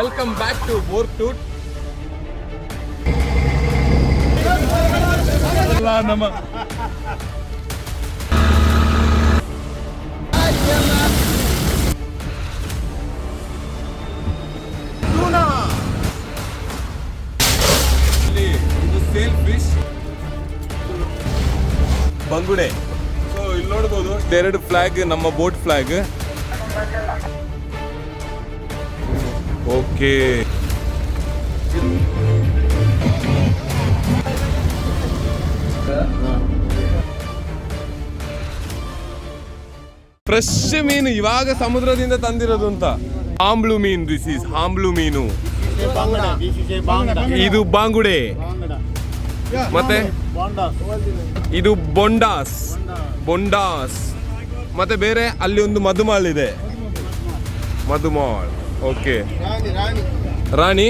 Welcome back to ಬೋರ್ಟೂಟ್. ನಮ್ಮ sale fish ಬಂಗುಡೆ. So ಇಲ್ಲಿ ನೋಡ್ಬೋದು ಎರಡು ಫ್ಲಾಗ್, ನಮ್ಮ ಬೋಟ್ ಫ್ಲಾಗ್. ಓಕೆ, ಫ್ರೆಶ್ ಮೀನು ಇವಾಗ ಸಮುದ್ರದಿಂದ ತಂದಿರೋದು ಅಂತ. ಹಾಂಬ್ಲು ಮೀನು, ದಿಸ್ ಈಸ್ ಹಾಂಬ್ಲು ಮೀನು. ಇದು ಬಾಂಗುಡೆ, ಮತ್ತೆ ಇದು ಬೊಂಡಾಸ್. ಮತ್ತೆ ಬೇರೆ ಅಲ್ಲಿ ಒಂದು ಮಧುಮಾಳ್ ಇದೆ, ಮಧುಮಾಳ್. ಓಕೆ, ರಾಣಿ.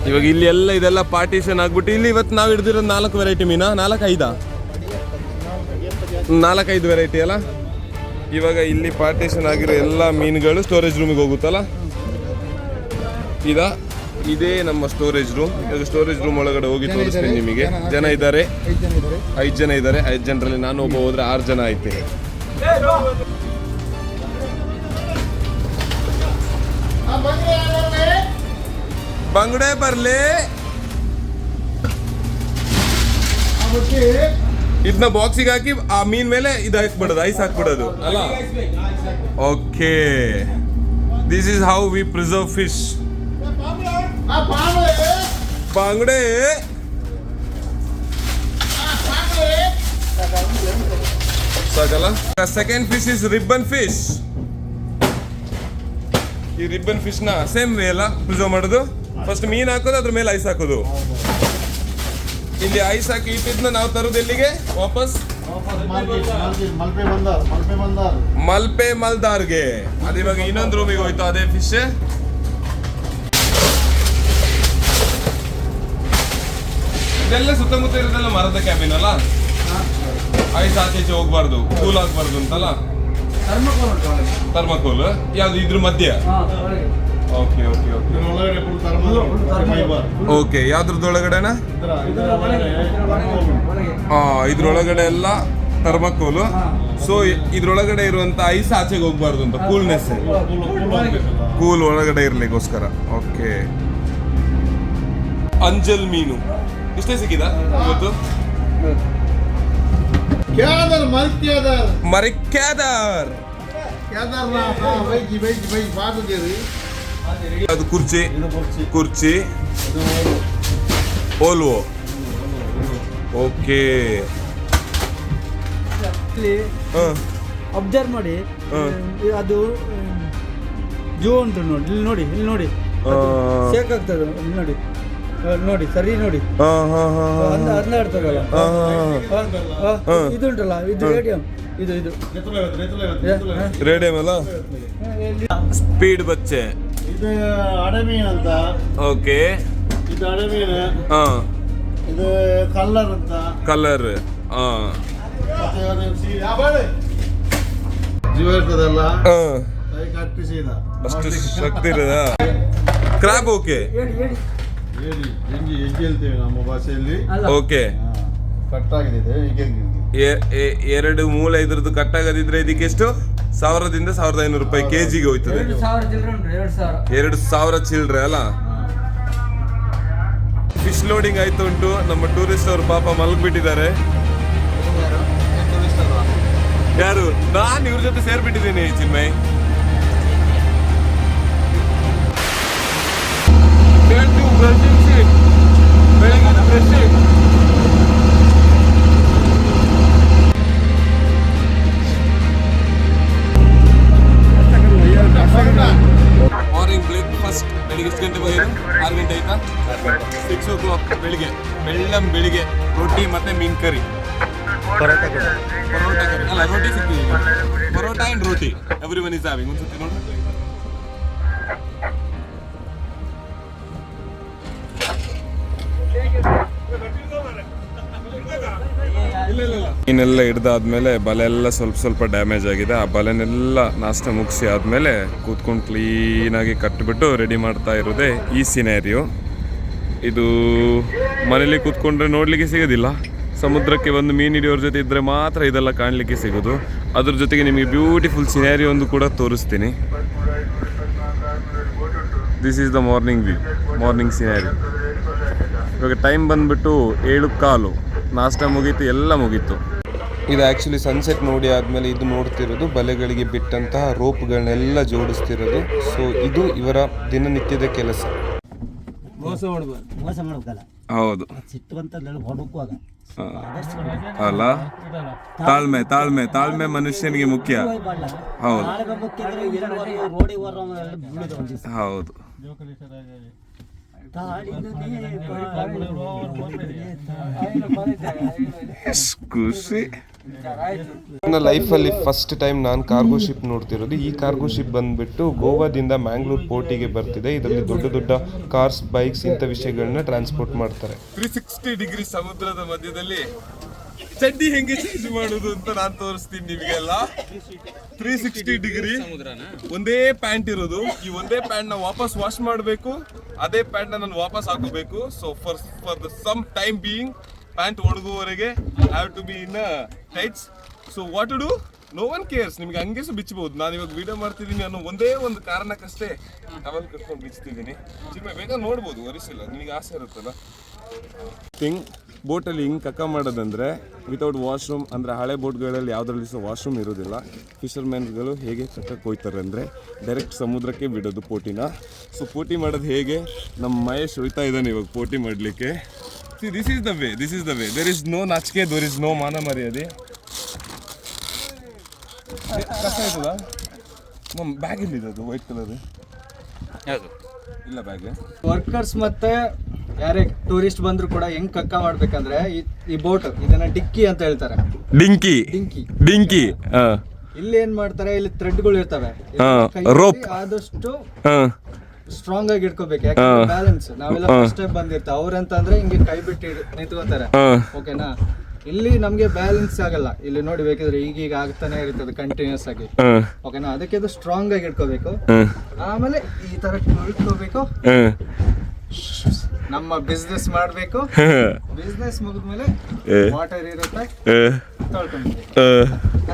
ಇವಾಗ ಇಲ್ಲಿ ಎಲ್ಲ ಇದೆಲ್ಲ ಪಾರ್ಟಿಷನ್ ಆಗ್ಬಿಟ್ಟು ಇಲ್ಲಿ ಇವತ್ತು ನಾವು ಹಿಡ್ದಿರೋದು 4 ವೆರೈಟಿ ಮೀನಾ, 4-5 ವೆರೈಟಿ ಅಲ್ಲ. ಇವಾಗ ಇಲ್ಲಿ ಪಾರ್ಟಿಷನ್ ಆಗಿರೋ ಎಲ್ಲ ಮೀನುಗಳು ಸ್ಟೋರೇಜ್ ರೂಮಿಗೆ ಹೋಗುತ್ತಲ್ಲ. ಇದೇ ನಮ್ಮ ಸ್ಟೋರೇಜ್ ರೂಮ್. ಇವಾಗ ಸ್ಟೋರೇಜ್ ರೂಮ್ ಒಳಗಡೆ ಹೋಗಿ ತೋರಿಸ್ತೀನಿ ನಿಮಗೆ. ಜನ ಇದ್ದಾರೆ, 5 ಜನ ಇದ್ದಾರೆ. 5 ಜನರಲ್ಲಿ ನಾನು ಒಬ್ಬ ಹೋದ್ರೆ 6 ಜನ ಐತೆ. ಬಂಗುಡೆ ಬರ್ಲಿ. ಇದನ್ನ ಬಾಕ್ಸಿಗೆ ಹಾಕಿ ಆ ಮೀನ್ ಮೇಲೆ ಇದು ಹಾಕ್ಬಿಡೋದು, ಐಸ್ ಹಾಕ್ಬಿಡೋದು ಅಲ್ಲ. Okay, this is how we preserve fish. ಬಂಗುಡೆ ಸಾಕಲ್ಲ. Second fish is ribbon fish. ಈ ರಿಬ್ಬನ್ ಫಿಶ್ ನ ಸೇಮ್ ವೇ ಅಲ್ಲ ಪ್ರಿಸರ್ವ್ ಮಾಡೋದು. ಫಸ್ಟ್ ಮೀನ್ ಹಾಕೋದು, ಅದ್ರ ಮೇಲೆ ಐಸ್ ಹಾಕೋದು. ಇಲ್ಲಿ ಐಸ್ ಹಾಕಿ ಇಟ್ಟಿದ್ನ ನಾವು ತರೋದು ಎಲ್ಲಿಗೆ ವಾಪಸ್? ಮಲ್ಪೆ ಮಲ್ದಾರ್ಗೆ. ಅದು ಇವಾಗ ಇನ್ನೊಂದು ರೂಮಿಗೆ ಹೋಯ್ತು ಅದೇ ಫಿಶ್. ಇದೆಲ್ಲ ಸುತ್ತಮುತ್ತ ಇರೋದೆಲ್ಲ ಮರದ ಕ್ಯಾಬಿನ್ ಅಲ್ಲ. ಐಸ್ ಆಚೆ ಹೋಗ್ಬಾರ್ದು, ಕೂಲ್ ಆಗ್ಬಾರ್ದು ಅಂತಲ್ಲ. ಥರ್ಮಕೋಲ್ ಯಾವ್ದು ಇದ್ರ ಮಧ್ಯ? Okay okay okay okay. ಯಾವ್ದ್ರದೊಳಗಡೆನಾ? ಇದ್ರೊಳಗಡೆ ಎಲ್ಲ ಥರ್ಮಕೋಲು. ಸೊ ಇದ್ರೊಳಗಡೆ ಇರುವಂತ ಐಸ್ ಆಚೆಗೆ ಹೋಗ್ಬಾರ್ದು ಅಂತ, ಕೂಲ್ನೆಸ್, ಕೂಲ್ ಒಳಗಡೆ ಇರ್ಲಿಕ್ಕೋಸ್ಕರ. ಓಕೆ. ಅಂಜಲ್ ಮೀನು ಇಷ್ಟೇ ಸಿಕ್ಕಿದ ಇವತ್ತು? ಮರಿಕ್ಯಾದರ್. ಅದು ಕುರ್ಚಿ ಓಲ್ವೋ. ಓಕೆ, ಅಬ್ಸರ್ವ್ ಮಾಡಿ. ಅದು ಜೂ ಅಂತ ನೋಡಿ, ಇಲ್ಲಿ ನೋಡಿ ಶೇಕ್ ಆಗ್ತದೆ. ನೋಡಿ ಸರಿ ನೋಡಿ, ಇದು ಉಂಟಲ್ಲ, ಇದು ರೇಡಿಯಂ. ಇದು ರೇಡಿಯಂ ಅಲ್ಲ. ಸ್ಪೀಡ್ ಬಚ್ಚೆ. ಇದು ಅಡಮೀನ್ ಅಂತ. ಓಕೆ, ಇದು ಅಡಮೀನ್. ಇದು ಕಲ್ಲರ್ ಅಂತ. ಕಲ್ಲರ್. ಜೀವ ಇರ್ತದಲ್ಲ, ಕೈ ಕಟ್ಟಿ ಸೀದಾ ಅಷ್ಟು ಶಕ್ತಿ ಇರದ. ಕ್ರಾಬ್. ಓಕೆ, ಹೆಜ್ಜೆ ಹೇಳ್ತೇವೆ ನಮ್ಮ ಭಾಷೆಯಲ್ಲಿ. ಓಕೆ, ಕಟ್ಟಾಗಿದೆ. ಎರಡು ಮೂಲ ಇದ್ರದ್ದು ಕಟ್ಟಾಗದಿದ್ರೆ ಇದಕ್ಕೆ ಎಷ್ಟು? 1000ದಿಂದ 1500 ರೂಪಾಯಿ ಕೆಜಿಗೆ ಹೋಯ್ತದೆ. 2000 ಚಿಲ್ಡ್ರೆ ಅಲ್ಲ. ಫಿಶ್ ಲೋಡಿಂಗ್ ಆಯ್ತು ಉಂಟು. ನಮ್ಮ ಟೂರಿಸ್ಟ್ ಅವರು ಪಾಪ ಮಲಗ್ಬಿಟ್ಟಿದ್ದಾರೆ. ಯಾರು? ನಾನು ಇವ್ರ ಜೊತೆ ಸೇರ್ಬಿಟ್ಟಿದ್ದೀನಿ ಚಿನ್ಮಯ್. ಬೆಳಗ್ಗೆ ಫ್ರೆಶ್. ಮಾರ್ನಿಂಗ್ ಬ್ರೇಕ್ಫಾಸ್ಟ್ ಬೆಳಿಗ್ಗೆ ಎಷ್ಟು ಗಂಟೆ ಬಂದಿದ್ದು? 6 ಗಂಟೆ ಆಯ್ತಾ? 6 o'clock ಬೆಳಿಗ್ಗೆ ರೊಟ್ಟಿ ಮತ್ತೆ ಮೀನ್ ಕರಿ. ಪರೋಟ ಕರಿ ಅಲ್ಲ, ರೋಟಿ ಸಿಗ್ತದೆ. Parotta and roti everyone is having. ಒಂದ್ಸತಿ ನೋಡಿ. ಮೀನೆಲ್ಲ ಹಿಡ್ದಾದ್ಮೇಲೆ ಬಲೆ ಎಲ್ಲ ಸ್ವಲ್ಪ ಡ್ಯಾಮೇಜ್ ಆಗಿದೆ. ಆ ಬಲೆನೆಲ್ಲ ನಾಷ್ಟ ಮುಗಿಸಿ ಆದಮೇಲೆ ಕೂತ್ಕೊಂಡು ಕ್ಲೀನಾಗಿ ಕಟ್ಟಿಬಿಟ್ಟು ರೆಡಿ ಮಾಡ್ತಾ ಇರೋದೇ ಈ ಸಿನಾರಿಯೋ. ಇದು ಮನೇಲಿ ಕೂತ್ಕೊಂಡ್ರೆ ನೋಡಲಿಕ್ಕೆ ಸಿಗೋದಿಲ್ಲ. ಸಮುದ್ರಕ್ಕೆ ಒಂದು ಮೀನು ಹಿಡಿಯೋರ ಜೊತೆ ಇದ್ದರೆ ಮಾತ್ರ ಇದೆಲ್ಲ ಕಾಣಲಿಕ್ಕೆ ಸಿಗೋದು. ಅದ್ರ ಜೊತೆಗೆ ನಿಮಗೆ ಬ್ಯೂಟಿಫುಲ್ ಸಿನಾರಿಯೋ ಒಂದು ಕೂಡ ತೋರಿಸ್ತೀನಿ. This is the morning scenery. ಇವಾಗ ಟೈಮ್ ಬಂದುಬಿಟ್ಟು 7:15. ನಾಷ್ಟ ಮುಗೀತು, ಎಲ್ಲ ಮುಗೀತು. ಇದು ಆ್ಯಕ್ಚುಲಿ ಸನ್ಸೆಟ್ ನೋಡಿ ಆದಮೇಲೆ ಇದು ನೋಡ್ತಿರೋದು ಬಲೆಗಳಿಗೆ ಬಿಟ್ಟಂತಹ ರೋಪ್ಗಳನ್ನೆಲ್ಲ ಜೋಡಿಸ್ತಿರೋದು. ಸೊ ಇದು ಇವರ ದಿನನಿತ್ಯದ ಕೆಲಸ. ಮೋಸ ಮಾಡ್ಬೇಕಲ್ಲ. ಹೌದು ಸಿಟ್ಟು ಬಂತಲ್ಲ ಹೊಡಕುವಾಗ ಅಲ್ಲ, ತಾಳ್ಮೆ ಮನುಷ್ಯನಿಗೆ ಮುಖ್ಯ. ಹೌದು ಹೌದು. ಖುಷಿ. ನನ್ನ ಲೈಫಲ್ಲಿ ಫಸ್ಟ್ ಟೈಮ್ ನಾನು ಕಾರ್ಗೋ ಶಿಪ್ ನೋಡ್ತಿರೋದು. ಈ ಕಾರ್ಗೋ ಶಿಪ್ ಬಂದ್ಬಿಟ್ಟು ಗೋವಾದಿಂದ ಮ್ಯಾಂಗ್ಳೂರ್ ಪೋರ್ಟಿಗೆ ಬರ್ತಿದೆ. ಇದರಲ್ಲಿ ದೊಡ್ಡ ಕಾರ್ಸ್, ಬೈಕ್ಸ್ ಇಂಥ ವಿಷಯಗಳನ್ನ ಟ್ರಾನ್ಸ್ಪೋರ್ಟ್ ಮಾಡ್ತಾರೆ. 360 ಡಿಗ್ರಿ ಸಮುದ್ರದ ಮಧ್ಯದಲ್ಲಿ ಚಡ್ಡಿ ಹೆಂಗೆ ಚೇಂಜ್ ಮಾಡೋದು ಅಂತ ನಾನು ತೋರಿಸ್ತೀನಿ ನಿಮಗೆಲ್ಲ. 360 ಡಿಗ್ರಿ ಒಂದೇ ಪ್ಯಾಂಟ್ ಇರೋದು. ಈ ಒಂದೇ ಪ್ಯಾಂಟ್ ನ ವಾಪಸ್ ವಾಶ್ ಮಾಡಬೇಕು, ಅದೇ ಪ್ಯಾಂಟ್ ನಾನು ವಾಪಸ್ ಹಾಕೋಬೇಕು. So for the some time being pant ಒಣಗುವವರೆಗೆ have to be in tights. So what to do, no one cares. ನಿಮ್ಗೆ ಹಂಗೆ ಬಿಚ್ಚಬಹುದು. ನಾನು ಇವಾಗ ವಿಡಿಯೋ ಮಾಡ್ತಿದ್ದೀನಿ ಅನ್ನೋ ಒಂದೇ ಒಂದು ಕಾರಣಕ್ಕಷ್ಟೇ ಟವಲ್ ಕಟ್ಕೊಂಡು ಬಿಚ್ತಿದ್ದೀನಿ. ಚಿಕ್ಕ ಬೇಗ ನೋಡ್ಬೋದು, ಒರಿಸಿಲ್ಲ. ನಿಮಗೆ ಆಸೆ ಇರುತ್ತಲ್ಲ. ಬೋಟಲ್ಲಿ ಹಿಂಗೆ ಕಕ್ಕ ಮಾಡೋದಂದರೆ ವಿತೌಟ್ ವಾಶ್ರೂಮ್, ಅಂದರೆ ಹಳೆ ಬೋಟ್ಗಳಲ್ಲಿ ಯಾವುದ್ರಲ್ಲಿ ಸಹ ವಾಶ್ರೂಮ್ ಇರೋದಿಲ್ಲ. ಫಿಶರ್ಮ್ಯಾನ್ಗಳು ಹೇಗೆ ಕಕ್ಕಕ್ಕೆ ಹೋಗ್ತಾರೆ ಅಂದರೆ ಡೈರೆಕ್ಟ್ ಸಮುದ್ರಕ್ಕೆ ಬಿಡೋದು ಪೋಟಿನ. ಸೊ ಪೋಟಿ ಮಾಡೋದು ಹೇಗೆ, ನಮ್ಮ ಮಹೇಶ್ ಹೋಯ್ತಾ ಇದ್ದಾನೆ ಇವಾಗ ಪೋಟಿ ಮಾಡಲಿಕ್ಕೆ. This is the way. There is no ನಾಚಿಕೆ, ದೇರ್ ಇಸ್ ನೋ ಮಾನ ಮರ್ಯಾದೆ. ಕಷ್ಟ ಆಯ್ತದ ನಮ್ಮ ಬ್ಯಾಗ್ ಇಲ್ಲಿದೆ, ಅದು ವೈಟ್ ಕಲರ್ ಇಲ್ಲ ಬ್ಯಾಗ್. ವರ್ಕರ್ಸ್ ಮತ್ತೆ ಯಾರೇ ಟೂರಿಸ್ಟ್ ಬಂದ್ರು ಕೂಡ ಹೆಂಗ್ ಕಕ್ಕ ಮಾಡ್ಬೇಕಂದ್ರೆ ಈ ಬೋಟ್ ಇದನ್ನ ಡಿಕ್ಕಿ ಅಂತ ಹೇಳ್ತಾರೆ. ಡಿಂಕಿ ಇಲ್ಲಿ ಏನ್ ಮಾಡ್ತಾರೆ, ಇಲ್ಲಿ ಥ್ರೆಡ್ಗಳು ಇರ್ತವೆ, ರೋಪ್ ಆದಷ್ಟು ಸ್ಟ್ರಾಂಗ್ ಆಗಿ ಇಟ್ಕೋಬೇಕು. ಯಾಕಂದ್ರೆ ಬ್ಯಾಲೆನ್ಸ್ ನಾವೆಲ್ಲ ಫಸ್ಟ್ ಟೈಮ್ ಬಂದಿರ್ತಾರೆ. ಅವ್ರಂತಂದ್ರೆ ಹಿಂಗೆ ಕೈ ಬಿಟ್ಟು ನಿಂತ್ಕೋತಾರೆ. ಓಕೆನಾ, ಇಲ್ಲಿ ನಮ್ಗೆ ಬ್ಯಾಲೆನ್ಸ್ ಆಗಲ್ಲ. ಇಲ್ಲಿ ನೋಡಿ ಬೇಕಿದ್ರೆ ಈಗ ಆಗ್ತಾನೆ ಇರ್ತದೆ ಕಂಟಿನ್ಯೂಸ್ ಆಗಿ. ಓಕೆನಾ, ಅದಕ್ಕೆ ಇದು ಸ್ಟ್ರಾಂಗ್ ಆಗಿ ಇಟ್ಕೋಬೇಕು. ಆಮೇಲೆ ಈ ತರ ಇಟ್ಕೋಬೇಕು. ನಮ್ಮ ಬಿಸ್ನೆಸ್ ಮಾಡಬೇಕು. ಬಿಸ್ನೆಸ್ ಮುಗಿದ್ಮೇಲೆ ವಾಟರ್ ಇರುತ್ತೆ, ತೊಳ್ಕೊಂಡ್ಬೇಕು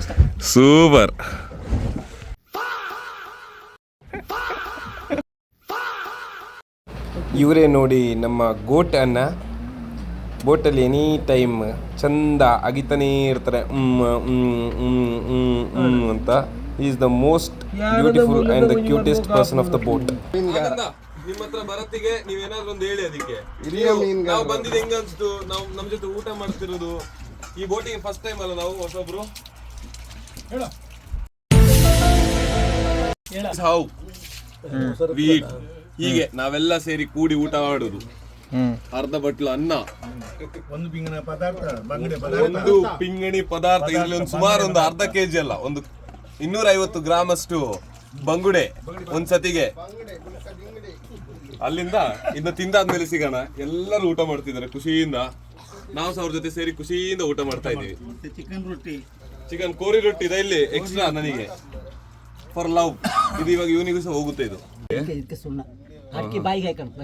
ಅಷ್ಟೇ. ಸೂಪರ್. ಇವರೇ ನೋಡಿ ನಮ್ಮ ಗೋಟ್ ಅನ್ನ. ಬೋಟಲ್ಲಿ ಎನಿ ಟೈಮ್ ಚಂದ ಅಗಿತಾನೇ ಇರ್ತಾರೆ ಅಂತ. Is the most beautiful and the cutest person of the boat. ನಿಮ್ಮ ಹತ್ರ ಬರತ್ತಿಗೆ ನೀವೇನಾದ್ರೂ ಒಂದು ಹೇಳಿ ಅದಕ್ಕೆ. ನಾವು ಬಂದಿದ್ದು ಹೆಂಗ ಅನ್ಸ್ತು, ನಾವು ನಮ್ಮ ಜೊತೆ ಊಟ ಮಾಡ್ತಿರೋದು ಈ ಬೋಟಿಗೆ ಫಸ್ಟ್ ಟೈಮ್ ಅಲ್ಲ ನಾವು ಹೊಸೊಬ್ರು. ಹೀಗೆ ನಾವೆಲ್ಲ ಸೇರಿ ಕೂಡಿ ಊಟ ಮಾಡೋದು. ಅರ್ಧ ಬಟ್ಲು ಅನ್ನ, ಒಂದು ಪಿಂಗಣಿ ಪದಾರ್ಥ, ಇದರಲ್ಲಿ ಒಂದು ಸುಮಾರು ಒಂದು ಅರ್ಧ ಕೆಜಿ ಅಲ್ಲ, ಒಂದು 250 ಗ್ರಾಮ್ ಅಷ್ಟು ಬಂಗುಡೆ ಒಂದ್ ಸತಿಗೆ. ಅಲ್ಲಿಂದ ಇನ್ನು ತಿಂದಾದ್ಮೇಲೆ ಸಿಗೋಣ. ಎಲ್ಲರೂ ಊಟ ಮಾಡ್ತಿದ್ದಾರೆ ಖುಷಿಯಿಂದ. ನಾವು ಸಹ ಅವ್ರ ಜೊತೆ ಸೇರಿ ಖುಷಿಯಿಂದ ಊಟ ಮಾಡ್ತಾ ಇದ್ದೀವಿ. ಚಿಕನ್ ಕೋರಿ ರೊಟ್ಟಿ ಇದೆ ಇಲ್ಲಿ ಎಕ್ಸ್ಟ್ರಾ ನನಗೆ, ಫಾರ್ ಲವ್. ಇದು ಇವಾಗ ಇವನಿಗೂ ಸಹ ಹೋಗುತ್ತೆ. ಇದು ಅಡಿಕೆ ಬಾಯಿಗೆ ಹಾಕೊಂಡು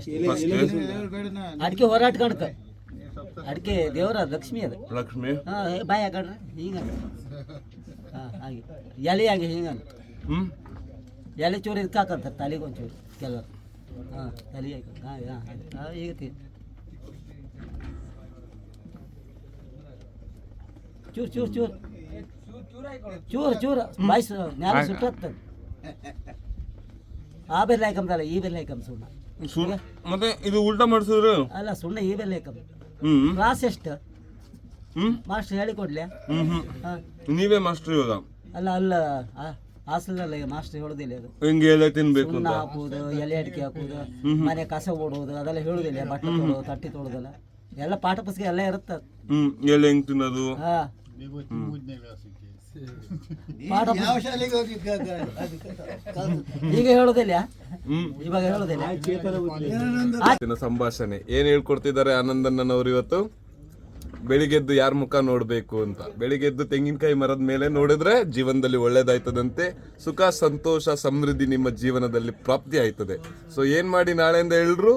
ಅಡಿಕೆ ಹೊರಾಟ್ಕಣಕ ಅಡಿಕೆ ದೇವರ ಲಕ್ಷ್ಮಿ ಅದು. ಲಕ್ಷ್ಮಿ ಬಾಯಿ ಹಾಕೊಂಡ್ರೆ ಹಿಂಗ ಹಾಗೆ ಎಲೆ ಆಗಿ ಹಿಂಗಂತ ಎಲೆ ಚೂರು ಇದಕ್ಕೆ ಹಾಕಂತಾರೆ ತಲೆಗೆ ಒಂಚೂರು ಕೆಲವರು. ತಲೆ ಹಾಕೊಂಡು ಈಗ ಚೂರು ಚೂರು ಚೂರು ಚೂರು ಚೂರು ಬಾಯಿ ನ್ಯಾಲ ಸುಟ್ಟೋಗ್ತದೆ. ಆ ಬೆಲ್ಲ ಹಾಕಂಬಲ್ಲ, ಈ ಬೆಲ್ಲ ಹಾಕಂಬ ಸುಣ್ಣ. ಮತ್ತೆ ಇದು ಉಲ್ಟಾ ಮಾಡಿಸಿದ್ರು ಅಲ್ಲ, ಸುಣ್ಣ ಈ ಬೆಲ್ಲ ಹಾಕಂಬ. ಕ್ಲಾಸ್ ಎಷ್ಟು ಮಾಸ್ಟರ್ ಹೇಳಿಕೊಡ್ಲಿ? ನೀವೇ ಮಾಸ್ಟರ್ ಇವಾಗ? ಅಲ್ಲ ಅಲ್ಲ, ಹಾಸ್ಟೆಲ್ ಮಾಸ್ಟರ್ ಹೇಳೋದಿಲ್ಲ. ಅದು ಹೆಂಗೆ ಎಲ್ಲ ತಿನ್ಬೇಕು, ಸುಣ್ಣ ಹಾಕುವುದು, ಎಲೆ ಅಡಿಕೆ ಹಾಕುವುದು, ಮನೆ ಕಸ ಓಡುವುದು ಅದೆಲ್ಲ ಹೇಳುದಿಲ್ಲ. ಬಟ್ಟೆ ತೊಳೋದು, ತಟ್ಟಿ ತೊಳೋದಲ್ಲ, ಎಲ್ಲ ಪಾಠ ಪುಸ್ತಕ ಎಲ್ಲ ಇರುತ್ತೆ. ಎಲೆ ಹೆಂಗ್ ತಿನ್ನೋದು, ಈಗ ಹೇಳೋದಿಲ್ಲ, ಇವಾಗ ಹೇಳೋದಿಲ್ಲ. ಸಂಭಾಷಣೆ ಏನ್ ಹೇಳ್ಕೊಡ್ತಿದ್ದಾರೆ ಆನಂದಣ್ಣನವರು ಇವತ್ತು? ಬೆಳಿಗ್ಗೆದ್ದು ಯಾರ ಮುಖ ನೋಡಬೇಕು ಅಂತ. ಬೆಳಿಗ್ಗೆದ್ದು ತೆಂಗಿನಕಾಯಿ ಮರದ ಮೇಲೆ ನೋಡಿದ್ರೆ ಜೀವನದಲ್ಲಿ ಒಳ್ಳೇದಾಯ್ತದಂತೆ, ಸುಖ ಸಂತೋಷ ಸಮೃದ್ಧಿ ನಿಮ್ಮ ಜೀವನದಲ್ಲಿ ಪ್ರಾಪ್ತಿ ಆಯ್ತದೆ. ಸೊ ಏನ್ ಮಾಡಿ ನಾಳೆಯಿಂದ ಎಲ್ರು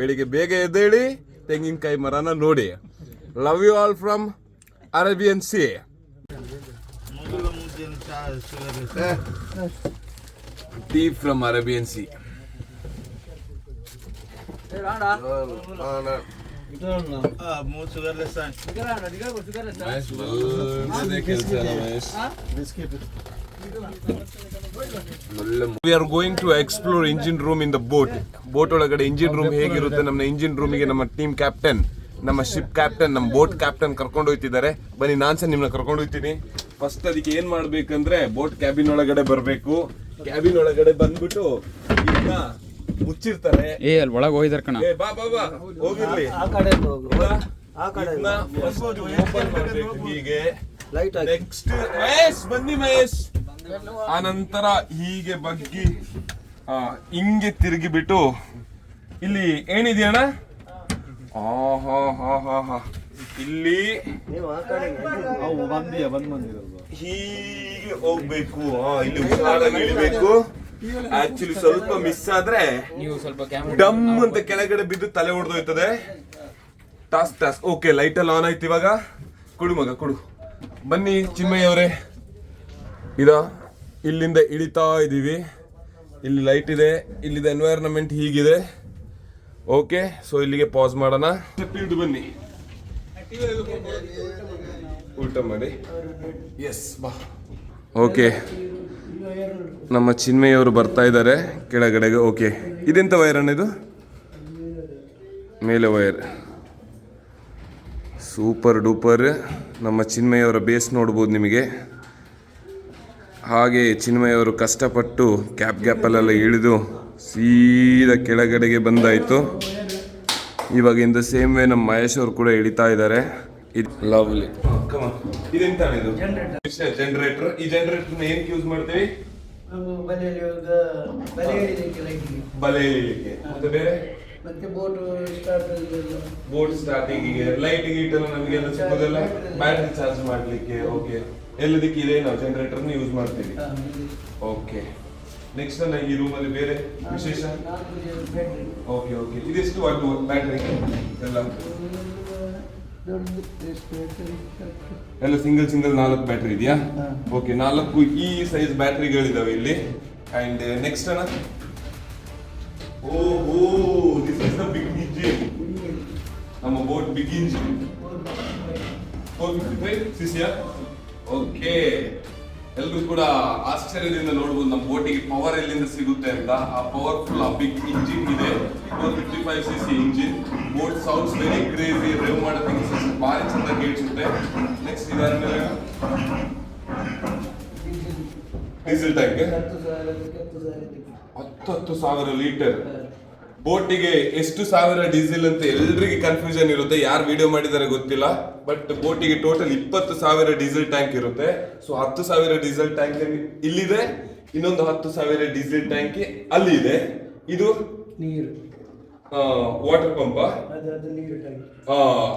ಬೆಳಿಗ್ಗೆ ಬೇಗ ಎದ್ದೇಳಿ ತೆಂಗಿನಕಾಯಿ ಮರನ ನೋಡಿ. Love you all from Arabian sea. Tea from Arabian sea. We are going to explore engine room in the boat. Boat ಒಳಗಡೆ ಇಂಜಿನ್ ರೂಮ್ ಹೇಗಿರುತ್ತೆ, ನಮ್ಮ ಇಂಜಿನ್ ರೂಮಿಗೆ ನಮ್ಮ ಟೀಮ್ ಕ್ಯಾಪ್ಟನ್, ನಮ್ಮ ಶಿಪ್ ಕ್ಯಾಪ್ಟನ್, ನಮ್ಮ ಬೋಟ್ ಕ್ಯಾಪ್ಟನ್ ಕರ್ಕೊಂಡು ಹೋಗ್ತಿದ್ದಾರೆ. ಬನ್ನಿ ನಾನ್ ಸಹ ನಿಮ್ನ ಕರ್ಕೊಂಡು ಹೋಗ್ತೀನಿ. ಫಸ್ಟ್ ಅದಕ್ಕೆ ಏನ್ ಮಾಡ್ಬೇಕಂದ್ರೆ ಬೋಟ್ ಕ್ಯಾಬಿನ್ ಒಳಗಡೆ ಬರ್ಬೇಕು. ಕ್ಯಾಬಿನ್ ಒಳಗಡೆ ಬಂದ್ಬಿಟ್ಟು ಇದನ್ನ ಮುಚ್ಚಿರ್ತಾರೆ. ಅಲ್ಲಿ ಒಳಗೆ ಹೋಗಿದಾರೆ ಕಣ. ಬಾ ಬಾ ಬಾ ಹೋಗಿರ್ಲಿ. ಆ ಕಡೆ ಹೋಗು, ಆ ಕಡೆ ಇದನ್ನ first open ಮಾಡ್ಬೇಕು ಹೀಗೆ. ಲೈಟ್ ಹಾಕಿ. ನೆಕ್ಸ್ಟ್ ಮಹೇಶ್ ಬನ್ನಿ ಮಹೇಶ್. ಆ ನಂತರ ಹೀಗೆ ಬಗ್ಗಿ ಹಿಂಗೆ ತಿರುಗಿ ಬಿಟ್ಟು ಇಲ್ಲಿ ಏನಿದೆಯಣ್ಣ, ಇಲ್ಲಿ ನೀವು ಆ ಕಡೆ ಹೀಗೆ ಹೋಗ್ಬೇಕು. ಇಲ್ಲಿ ಹುಷಾರಾಗಿ ಇಳಿಬೇಕು. ಆಕ್ಚುಲಿ ಸ್ವಲ್ಪ ಮಿಸ್ ಆದ್ರೆ ನೀವು ಸ್ವಲ್ಪ ಡಮ್ ಅಂತ ಕೆಳಗಡೆ ಬಿದ್ದು ತಲೆ ಹೊಡೆದೋಯ್ತದೆ. ಟಾಸ್ ಓಕೆ, ಲೈಟ್ ಎಲ್ಲ ಆನ್ ಆಯ್ತು. ಇವಾಗ ಕೊಡು ಮಗ ಕೊಡು. ಬನ್ನಿ ಚಿನ್ಮಯ್ಯ ಅವರೇ, ಇಲ್ಲಿಂದ ಇಳಿತಾ ಇದೀವಿ. ಇಲ್ಲಿ ಲೈಟ್ ಇದೆ, ಇಲ್ಲಿದ ಎನ್ವೈರನ್ಮೆಂಟ್ ಹೀಗಿದೆ. ಓಕೆ, ಸೊ ಇಲ್ಲಿಗೆ ಪಾಸ್ ಮಾಡೋಣ. ಇಳಿದು ಬನ್ನಿ, ಊಟ ಮಾಡಿ. ಎಸ್ ಬಾ. ಓಕೆ, ನಮ್ಮ ಚಿನ್ಮಯ್ಯ ಅವರು ಬರ್ತಾ ಇದ್ದಾರೆ ಕೆಳಗಡೆಗೆ. ಓಕೆ, ಇದೆಂತ ವೈರ್ ಅಣ್ಣ ಇದು? ಮೇಲೆ ವೈರ್. Super duper. ನಮ್ಮ ಚಿನ್ಮಯ್ಯ ಅವರ ಬೇಸ್ ನೋಡ್ಬೋದು ನಿಮಗೆ. ಹಾಗೆ ಚಿನ್ಮಯ್ಯ ಅವರು ಕಷ್ಟಪಟ್ಟು ಗ್ಯಾಪಲ್ಲೆಲ್ಲ ಇಳಿದು ಸೀದಾ ಕೆಳಗಡೆಗೆ ಬಂದಾಯಿತು. ಇವಾಗ ಇನ್ ದ ಸೇಮ್ ವೇ ನಮ್ಮ ಮಹೇಶ್ ಅವರು ಕೂಡ ಇಳಿತಾ ಇದ್ದಾರೆ. ಇದು ಲವ್ಲಿ. ಇದೆಂತ ಇದು? ಜನರೇಟರ್. ಈ ಜನರೇಟರ್ ಏನಕ್ಕೆ ಯೂಸ್ ಮಾಡ್ತೀವಿ? ಬಲೆ ಎಳಿಲಿಕ್ಕೆ. ಮತ್ತೆ ಬೇರೆ ಮತ್ತೆ ಬೋಟ್ ಸ್ಟಾರ್ಟಿಂಗಿಗೆ, ಲೈಟ್ ಗೀಟ್ ಎಲ್ಲ ನಮಗೆಲ್ಲ ಸಿಗೋದೆಲ್ಲ ಬ್ಯಾಟ್ರಿ ಚಾರ್ಜ್ ಮಾಡ್ಲಿಕ್ಕೆ. ಓಕೆ, ಎಲ್ಲದಕ್ಕೆ ಇದೆ ನಾವು ಜನರೇಟರ್ ಯೂಸ್ ಮಾಡ್ತೀವಿ. ಓಕೆ, ನೆಕ್ಸ್ಟ್ ಈ ರೂಮ್ ಅಲ್ಲಿ ಬೇರೆ ವಿಶೇಷ? ಓಕೆ ಓಕೆ, ಇದೆಷ್ಟು ವಾಟ್ ಬ್ಯಾಟ್ರಿ ಎಲ್ಲ ಸಿಂಗಲ್ 4 ಬ್ಯಾಟ್ರಿ ಇದೆಯಾ? ಓಕೆ, 4 ಈ ಸೈಜ್ ಬ್ಯಾಟ್ರಿಗಳಿದಾವೆ ಇಲ್ಲಿ. ಅಂಡ್ ನೆಕ್ಸ್ಟ್ ಅಣ್ಣ, ಓಹೋ this is the big engine. ನಮ್ಮ boat big engine 455 cc. Okay, ಎಲ್ಲರೂ ಕೂಡ ಆಶ್ಚರ್ಯದಿಂದ ನೋಡ್ಬೋದು ನಮ್ಮ ಬೋಟಿಗೆ ಪವರ್ ಎಲ್ಲಿಂದ ಸಿಗುತ್ತೆ ಅಂತ. ಆ ಪವರ್ಫುಲ್ ಆ ಬಿಗ್ ಇಂಜಿನ್ ಇದೆ, 455 cc engine. Boat sounds very crazy. Drive ಮಾಡೋದಕ್ಕೆ ಭಾರಿ ಚಂದ ಕೇಳಿಸುತ್ತೆ. ನೆಕ್ಸ್ಟ್ ಇದಾದ್ಮೇಲೆ ಡೀಸೆಲ್ ಟ್ಯಾಂಕ್ 10,000 ಲೀಟರ್. ಬೋಟಿಗೆ ಎಷ್ಟು ಸಾವಿರ ಡೀಸೆಲ್ ಅಂತ ಎಲ್ರಿಗೆ ಕನ್ಫ್ಯೂಷನ್ ಇರುತ್ತೆ. ಯಾರು ವಿಡಿಯೋ ಮಾಡಿದ್ದಾರೆ ಗೊತ್ತಿಲ್ಲ, ಬಟ್ ಬೋಟಿಗೆ ಟೋಟಲ್ 20,000 ಡೀಸೆಲ್ ಟ್ಯಾಂಕ್ ಇರುತ್ತೆ. ಸೊ 10,000 ಡೀಸೆಲ್ ಟ್ಯಾಂಕ್ ಇಲ್ಲಿದೆ, ಇನ್ನೊಂದು 10,000 ಡೀಸೆಲ್ ಟ್ಯಾಂಕ್ ಅಲ್ಲಿ ಇದೆ. ಇದು ನೀರು ವಾಟರ್ ಪಂಪ್.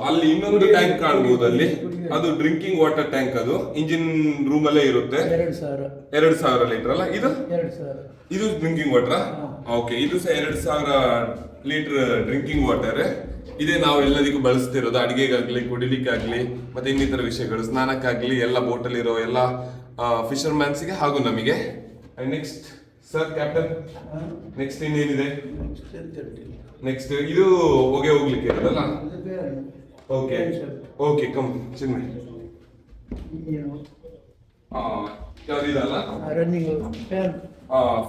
ಅಲ್ಲಿ ಇನ್ನೊಂದು ಟ್ಯಾಂಕ್ ಕಾಣಬಹುದು, ಅಲ್ಲಿ ಅದು ಡ್ರಿಂಕಿಂಗ್ ವಾಟರ್ ಟ್ಯಾಂಕ್. ಅದು ಇಂಜಿನ್ ರೂಮ್ ಅಲ್ಲೇ ಇರುತ್ತೆ. 2,000 ಲೀಟರ್ ಅಲ್ಲ ಇದು? ಇದು ಡ್ರಿಂಕಿಂಗ್ ವಾಟರ್. ಓಕೆ, ಇದು ಸಹ 2,000 ಲೀಟರ್ ಡ್ರಿಂಕಿಂಗ್ ವಾಟರ್. ಇದೇ ನಾವು ಎಲ್ಲದಕ್ಕೂ ಬಳಸ್ತಿರೋದು, ಅಡಿಗೆಗಾಗ್ಲಿ, ಕುಡಿಲಿಕ್ಕಾಗ್ಲಿ, ಮತ್ತೆ ಇನ್ನಿತರ ವಿಷಯಗಳು, ಸ್ನಾನಕ್ಕಾಗ್ಲಿ, ಎಲ್ಲ ಬೋಟಲ್ಲಿ ಇರೋ ಎಲ್ಲ ಫಿಶರ್ ಮ್ಯಾನ್ಸ್ಗೆ ಹಾಗೂ ನಮಗೆ. ನೆಕ್ಸ್ಟ್ ಸರ್ ಕ್ಯಾಪ್ಟನ್, ನೆಕ್ಸ್ಟ್ ಇನ್ನೇನಿದೆ? ನೆಕ್ಸ್ಟ್ ಇದು ಹೊಗೆ ಹೋಗ್ಲಿಕ್ಕೆ ಇರೋದಲ್ಲ? Okay okay, come Chinmay. ಯಾವ್ದಿದಲ್ಲ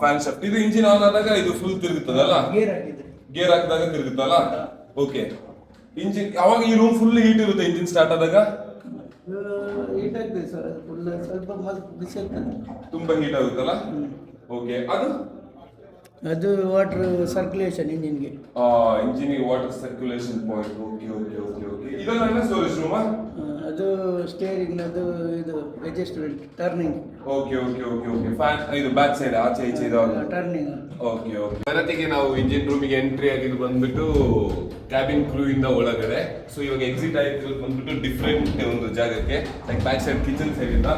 ಫ್ಯಾನ್ ಶಾಫ್ಟ್. ಇದು ಇಂಜಿನ್ ಆನ್ ಆದಾಗ ಇದು ಫುಲ್ ತಿರುಗುತ್ತದಲ್ಲ? ಗೇರ್ ಹಾಕಿದಾಗ ತಿರುಗುತ್ತಲ್ಲ? ಓಕೆ, ಇಂಜಿನ್ ಅವಾಗ ಈ ರೂಮ್ ಫುಲ್ ಹೀಟ್ ಇರುತ್ತೆ ಇಂಜಿನ್ ಸ್ಟಾರ್ಟ್ ಆದಾಗ? ತುಂಬಾ ಹೀಟ್ ಆಗುತ್ತಲ್ಲ? ಓಕೆ, ಅದು ವಾಟರ್ ಸರ್ಕ್ಯುಲೇಷನ್ ಇಂಜಿನ್ಗೆ. ಇಂಜಿನಿಗೆ water circulation point. Okay okay okay okay. ಇದೆಲ್ಲ ಸ್ಟೋರೇಜ್ ರೂಮಾ? ಅದು ಅದು ಸ್ಟೇರಿಂಗ್ನದು ಇದು ಅಡ್ಜಸ್ಟ್ಮೆಂಟ್ ಟರ್ನಿಂಗ್ ಓಕೆ ಫ್ಯಾನ್ ಇದು ಬ್ಯಾಕ್ ಸೈಡ್ ಆಚೆ ಈಚೆ ಇದಾವೆ. ಟರ್ನಿಂಗ್ ಓಕೆ ಭಾರತಿಗೆ ನಾವು ಇಂಜಿನ್ ರೂಮಿಗೆ ಎಂಟ್ರಿ ಆಗಿದ್ದು ಬಂದ್ಬಿಟ್ಟು ಕ್ಯಾಬಿನ್ ಕ್ರೂ ಇಂದ ಒಳಗಡೆ. ಸೊ ಇವಾಗ ಎಕ್ಸಿಟ್ ಆಯ್ತು ಬಂದ್ಬಿಟ್ಟು ಡಿಫ್ರೆಂಟ್ ಒಂದು ಜಾಗಕ್ಕೆ, like back side kitchen side ಇಂದ.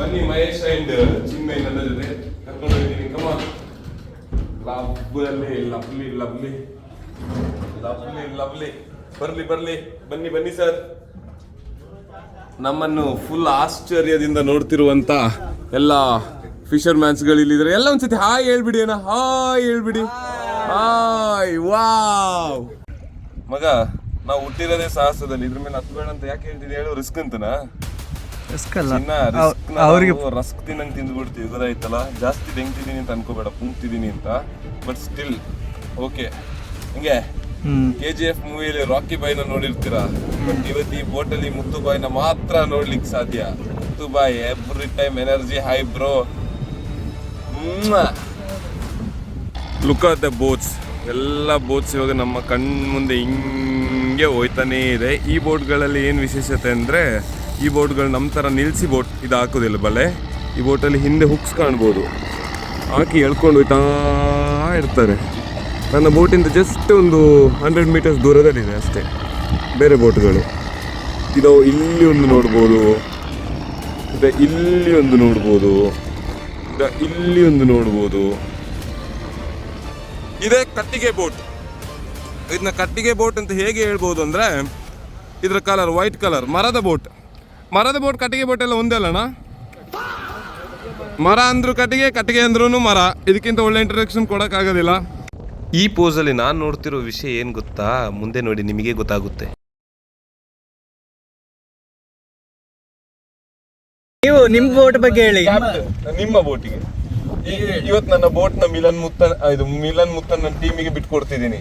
ಬನ್ನಿ ಮಹೇಶ್ ಅಂಡ್ ಚಿನ್ಮಯ್ ನನ್ನ ಜೊತೆ ಕರ್ಕೊಂಡು ಹೋಗ್ತೀನಿ. ಕಮ ಲವ್ಲಿ ಬರ್ಲಿ ಬನ್ನಿ ಸರ್. ನಮ್ಮನ್ನು ಫುಲ್ ಆಶ್ಚರ್ಯದಿಂದ ನೋಡ್ತಿರುವಂತ ಎಲ್ಲ ಫಿಶರ್ ಮ್ಯಾನ್ಸ್ಗಳು ಇಲ್ಲಿದ್ರೆ ಎಲ್ಲ ಒಂದ್ಸತಿ ಹಾಯ್ ಹೇಳ್ಬಿಡಿ ಅಣ್ಣ, ಹಾಯ್ ಹೇಳ್ಬಿಡಿ. ಹಾಯ್ ವಾವ್ ಮಗ, ನಾವು ಹುಟ್ಟಿರೋದೇ ಸಾಹಸದಲ್ಲಿ, ಇದ್ರ ಮೇಲೆ ಹತ್ಬೇಡ ಅಂತ ಯಾಕೆ ಹೇಳ್ತಿದ್ದೆ ಹೇಳು? ರಿಸ್ಕ್ ಅಂತನಾ? ಅವ್ರಿಗೆ ರಸ್ಕ್ ತಿನ್ನಂಗ್ ತಿಂದ್ಬಿಡ್ತೀವಿ, ಗೊತ್ತಾಯ್ತಲ್ಲ. ಜಾಸ್ತಿ ಬೆಂಗ್ತಿದ್ದೀನಿ ಅಂತ ಅನ್ಕೋಬೇಡ, ಪುಂಗ್ತಿದ್ದೀನಿ ಅಂತ. But still okay. ಹಿಂಗೆ KGF ಮೂವಿಯಲ್ಲಿ ರಾಕಿ ಬಾಯ್ನ ನೋಡಿರ್ತೀರಾ, ಬಟ್ ಇವತ್ತು ಈ ಬೋಟಲ್ಲಿ ಮುತ್ತು ಬಾಯ್ನ ಮಾತ್ರ ನೋಡ್ಲಿಕ್ಕೆ ಸಾಧ್ಯ. Muthu boy every time energy high bro. Look at the boats. ಎಲ್ಲ ಬೋಟ್ಸ್ ಇವಾಗ ನಮ್ಮ ಕಣ್ಮುಂದೆ ಹಿಂಗೆ ಹೋಯ್ತಾನೇ ಇದೆ. ಈ ಬೋಟ್ಗಳಲ್ಲಿ ಏನು ವಿಶೇಷತೆ ಅಂದರೆ, ಈ ಬೋಟ್ಗಳು ನಮ್ಮ ಥರ ನಿಲ್ಲಿಸಿ ಬೋಟ್ ಇದು ಹಾಕೋದಿಲ್ಲ ಬಲೆ. ಈ ಬೋಟಲ್ಲಿ ಹಿಂದೆ ಹುಕ್ಸ್ ಕಾಣ್ಬೋದು, ಹಾಕಿ ಎಳ್ಕೊಂಡು ಹೋಯ್ತಾ ಇರ್ತಾರೆ. ನನ್ನ ಬೋಟಿಂದ ಜಸ್ಟ್ ಒಂದು 100 ಮೀಟರ್ಸ್ ದೂರದಲ್ಲಿದೆ ಅಷ್ಟೇ ಬೇರೆ ಬೋಟ್ಗಳು. ಇದು ಇಲ್ಲಿ ಒಂದು ನೋಡ್ಬೋದು, ಇಲ್ಲಿ ಒಂದು ನೋಡ್ಬೋದು, ಇಲ್ಲಿ ಒಂದು ನೋಡ್ಬೋದು. ಇದೇ ಕಟ್ಟಿಗೆ ಬೋಟ್. ಇದನ್ನ ಕಟ್ಟಿಗೆ ಬೋಟ್ ಅಂತ ಹೇಗೆ ಹೇಳ್ಬೋದು ಅಂದರೆ, ಇದರ ಕಲರ್ ವೈಟ್ ಕಲರ್. ಮರದ ಬೋಟ್ ಕಟ್ಟಿಗೆ ಬೋಟ್ ಎಲ್ಲ ಒಂದೇ ಅಲ್ಲಣ್ಣ? ಮರ ಅಂದ್ರೂ ಕಟ್ಟಿಗೆ ಅಂದ್ರೂ ಮರ. ಇದಕ್ಕಿಂತ ಒಳ್ಳೆ ಇಂಟ್ರಡಕ್ಷನ್ ಕೊಡೋಕ್ಕಾಗೋದಿಲ್ಲ. ಈ ಪೋಸಲ್ಲಿ ನಾನು ನೋಡ್ತಿರೋ ವಿಷಯ ಏನು ಗೊತ್ತಾ? ಮುಂದೆ ನೋಡಿ ನಿಮಗೆ ಗೊತ್ತಾಗುತ್ತೆ. ನೀವು ನಿಮ್ಮ ಬೋಟ್ ಬಗ್ಗೆ ಹೇಳಿ. ನಿಮ್ಮ ಬೋಟಿಗೆ ಇವತ್ತು ನನ್ನ ಬೋಟ್ ನ ಮಿಲನ್ ಮುತ್ತನ್ ನನ್ನ ಟೀಮಿಗೆ ಬಿಟ್ಕೊಡ್ತಿದ್ದೀನಿ.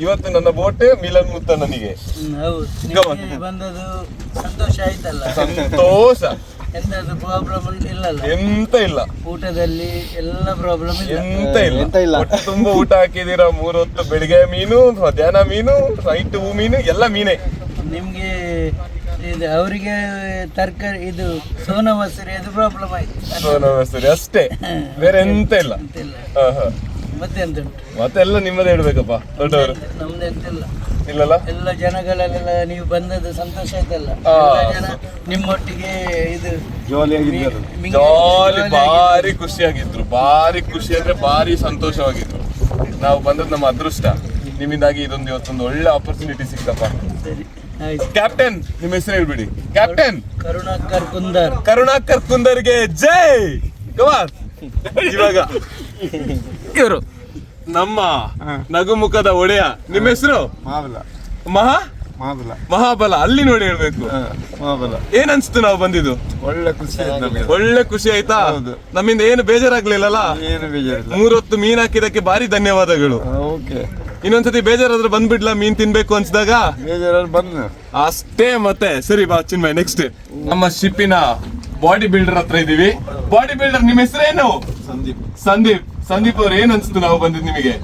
ಇವತ್ತು ನನ್ನ ಬೋಟ್ ಮಿಲನ್ ಮುತ್ತನ್ ನನಗೆ. ಬಂದದು ಸಂತೋಷ ಆಯ್ತಲ್ಲ? ಸಂತೋಷ. ಎಂತದು ಪ್ರಾಬ್ಲಮ್ ಇಲ್ಲಲ್ಲ? ಎಂತ ಇಲ್ಲ. ಊಟದಲ್ಲಿ ಎಲ್ಲ ಪ್ರಾಬ್ಲಮ್ ಎಂತ ಇಲ್ಲ. ಹೊಟ್ಟೆ ತುಂಬ ಊಟ ಹಾಕಿದೀರಾ. 3 ಹೊತ್ತು ಬೆಳಿಗ್ಗೆ ಮೀನು, ಮಧ್ಯಾಹ್ನ ಮೀನು, ನೈಟ್ ಮೀನು, ಎಲ್ಲ ಮೀನೇ. ನಿಮ್ಗೆ ಇದು ಅವರಿಗೆ ತರಕಾರಿ ಇದು ಸೋನಾ ಮಸೂರಿ ಅದು ಪ್ರಾಬ್ಲಮ್ ಆಯ್ತು. ಸೋನಾ ಮಸೂರಿ ಅಷ್ಟೇ, ಬೇರೆ ಎಂತ ಇಲ್ಲ. ಮತ್ತೆ ಎಂತ ಉಂಟು? ಮತ್ತೆಲ್ಲ ನಿಮ್ಮದೇ ಹೇಳ್ಬೇಕಪ್ಪ ದೊಡ್ಡವರು. ನಮ್ದು ಎಂತಿಲ್ಲ. ಇಲ್ಲಲ್ಲ? ಎಲ್ಲ ಜನಗಳೆಲ್ಲ ನೀವು ಬಂದದ್ದು ಸಂತೋಷ ಆಯ್ತಲ್ಲ? ಎಲ್ಲ ಜನ ನಿಮ್ಮೊಟ್ಟಿಗೆ ಇದು ಜಾಲಿ, ಭಾರಿ ಖುಷಿಯಾಗಿದ್ರು. ಭಾರಿ ಖುಷಿ ಅಂದ್ರೆ ಭಾರಿ ಸಂತೋಷವಾಗಿದ್ರು. ನಾವು ಬಂದದ್ದು ನಮ್ಮ ಅದೃಷ್ಟ. ನಿಮ್ಮಿಂದಾಗಿ ಇದೊಂದು ಇವತ್ತೊಂದು ಒಳ್ಳೆ ಆಪರ್ಚುನಿಟಿ ಸಿಕ್ತಪ್ಪ. ಸರಿ ಆಯ್ತು. ಕ್ಯಾಪ್ಟನ್ ನಿಮ್ಮ ಹೆಸರು ಹೇಳ್ಬಿಡಿ. ಕ್ಯಾಪ್ಟನ್ ಕರುಣಾಕರ್ ಕುಂದರ್ಗೆ ಜೈ. ಕಮಾನ್. ಇವಾಗ ಇವರು ನಮ್ಮ ನಗುಮುಖದ ಒಡೆಯ. ನಿಮ್ಮ ಹೆಸರು? ಮಹಾಬಲ. ಅಲ್ಲಿ ನೋಡಿ ಹೇಳ್ಬೇಕು. ಏನ್ ಅನ್ಸ್ತು ನಾವು ಬಂದಿದ್ದು? ಒಳ್ಳೆ ಖುಷಿ ಆಯ್ತಾ? ನಮ್ಮಿಂದ ಏನು ಬೇಜಾರಾಗ್ಲಿಲ್ಲಲ್ಲ? 3 ಹೊತ್ತು ಮೀನ್ ಹಾಕಿದಕ್ಕೆ ಭಾರಿ ಧನ್ಯವಾದಗಳು. ಇನ್ನೊಂದ್ಸತಿ ಬೇಜಾರಾದ್ರೆ ಬಂದ್ಬಿಡ್ಲಾ ಮೀನ್ ತಿನ್ಬೇಕು ಅನ್ಸಿದಾಗ? ಅಷ್ಟೇ. ಮತ್ತೆ ಸರಿ ಬಾ ಚಿನ್ಮಯ್, ನೆಕ್ಸ್ಟ್ ನಮ್ಮ ಶಿಪ್ಪಿನ ಬಾಡಿ ಬಿಲ್ಡರ್ ಹತ್ರ ಇದೀವಿ. ಬಾಡಿ ಬಿಲ್ಡರ್ ನಿಮ್ಮ ಹೆಸರೇನು? ಸಂದೀಪ್ ಅವ್ರು, ಏನ್ ಅನ್ಸ್ತು ನಾವು ಬಂದಿದ್ ನಿಮಗೆ?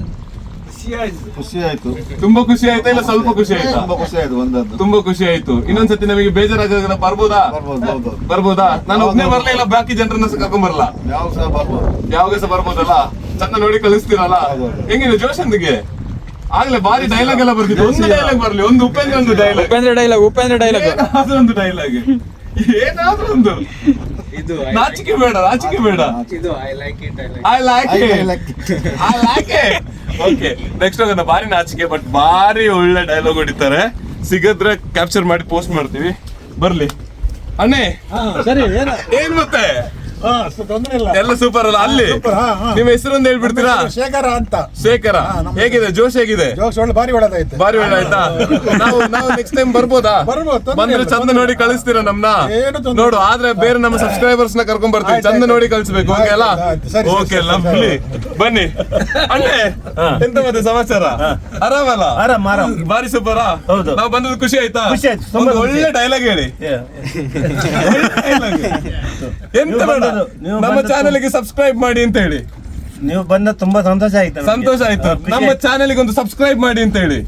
ಖುಷಿ ಆಯ್ತು. ತುಂಬಾ ಖುಷಿ ಆಯ್ತಾ ಇಲ್ಲ ಸ್ವಲ್ಪ ಖುಷಿ ಆಯ್ತಾ? ತುಂಬಾ ಖುಷಿ ಆಯ್ತು. ಇನ್ನೊಂದ್ಸತಿ ನಮಗೆ ಬೇಜಾರಾಗ ಬರ್ಬೋದಾ? ನಾನು ಒಬ್ಬನೇ ಬರ್ಲಿಲ್ಲ, ಬಾಕಿ ಜನರನ್ನ ಕರ್ಕೊಂಡ್ ಬರಲ್ಲ. ಯಾವಾಗ ಸಹ ಬರ್ಬೋದಲ್ಲ? ಚಂದ ನೋಡಿ ಕಳಿಸ್ತೀರಲ್ಲ? ಹೆಂಗಿದೆ ಜೋಶಂದಿಗೆ? ಆಗ್ಲೇ ಬಾರಿ ಡೈಲಾಗ್ ಎಲ್ಲ ಬರ್ತಿತ್ತು. ಒಂದು ಡೈಲಾಗ್ ಬರ್ಲಿ, ಒಂದು ಉಪೇಂದ್ರ ಡೈಲಾಗ್, ಏನಾದ್ರೂ ಒಂದು ಡೈಲಾಗ್, ಏನಾದ್ರೂ ಒಂದು. ನಾಚಿಕೆ ಬೇಡ. I like it. Okay, next ಹೋಗೋಣ. ಬಾರಿ ನಾಚಿಕೆ, ಬಟ್ ಬಾರಿ ಒಳ್ಳೆ ಡೈಲಾಗ್ ಹೊಡಿತಾರೆ. ಸಿಗದ್ರೆ ಕ್ಯಾಪ್ಚರ್ ಮಾಡಿ ಪೋಸ್ಟ್ ಮಾಡ್ತೀವಿ. ಬರ್ಲಿ ಅಣ್ಣೆ. ಸರಿ. ಏನ್ ಮತ್ತೆ ತೊಂದ್ರೆ ಇಲ್ಲ, ಎಲ್ಲ ಸೂಪರ್ ಅಲ್ಲ? ಅಲ್ಲಿ ನಿಮ್ಮ ಹೆಸರು ಒಂದು ಹೇಳ್ಬಿಡ್ತೀರಾ? ಶೇಖರ. ಹೇಗಿದೆ ಜೋಶ್? ಹೇಗಿದೆ? ಭಾರಿ ಒಳ್ಳೆದಾಯ್ತಾ? ನಾವು ನೆಕ್ಸ್ಟ್ ಟೈಮ್ ಬರ್ಬೋದಾ? ಬಂದ್ರೆ ಚಂದ ನೋಡಿ ಕಳಿಸ್ತೀರಾ ನಮ್ನ? ನೋಡು, ಆದ್ರೆ ಬೇರೆ ನಮ್ಮ ಸಬ್ಸ್ಕ್ರೈಬರ್ಸ್ ನ ಕರ್ಕೊಂಡ್ ಬರ್ತೀವಿ. ಚಂದ ನೋಡಿ ಕಳಿಸ್ಬೇಕು. ಓಕೆ ಅಲ್ಲ? Okay, lovely. ಬನ್ನಿ ಅಣ್ಣೆ. ಎಂತ ಮತ್ತೆ ಸಮಾಚಾರ? ಆರಾಮಲ್ಲ? ಬಾರಿ ಸೂಪರ. ನಾವು ಬಂದದ್ದು ಖುಷಿ ಆಯ್ತಾ? ಒಂದು ಒಳ್ಳೆ ಡೈಲಾಗ್ ಹೇಳಿ. ಎಂತ ಬೇಡ, ನಮ್ಮ ಚಾನೆಲ್ಗೆ ಸಬ್ಸ್ಕ್ರೈಬ್ ಮಾಡಿ ಅಂತ ಹೇಳಿ. ನೀವು ಬಂದ ತುಂಬಾ ಸಂತೋಷ ಆಯ್ತು. ನಮ್ಮ ಚಾನೆಲ್ಗೆ ಒಂದು ಸಬ್ಸ್ಕ್ರೈಬ್ ಮಾಡಿ ಅಂತ ಹೇಳಿ.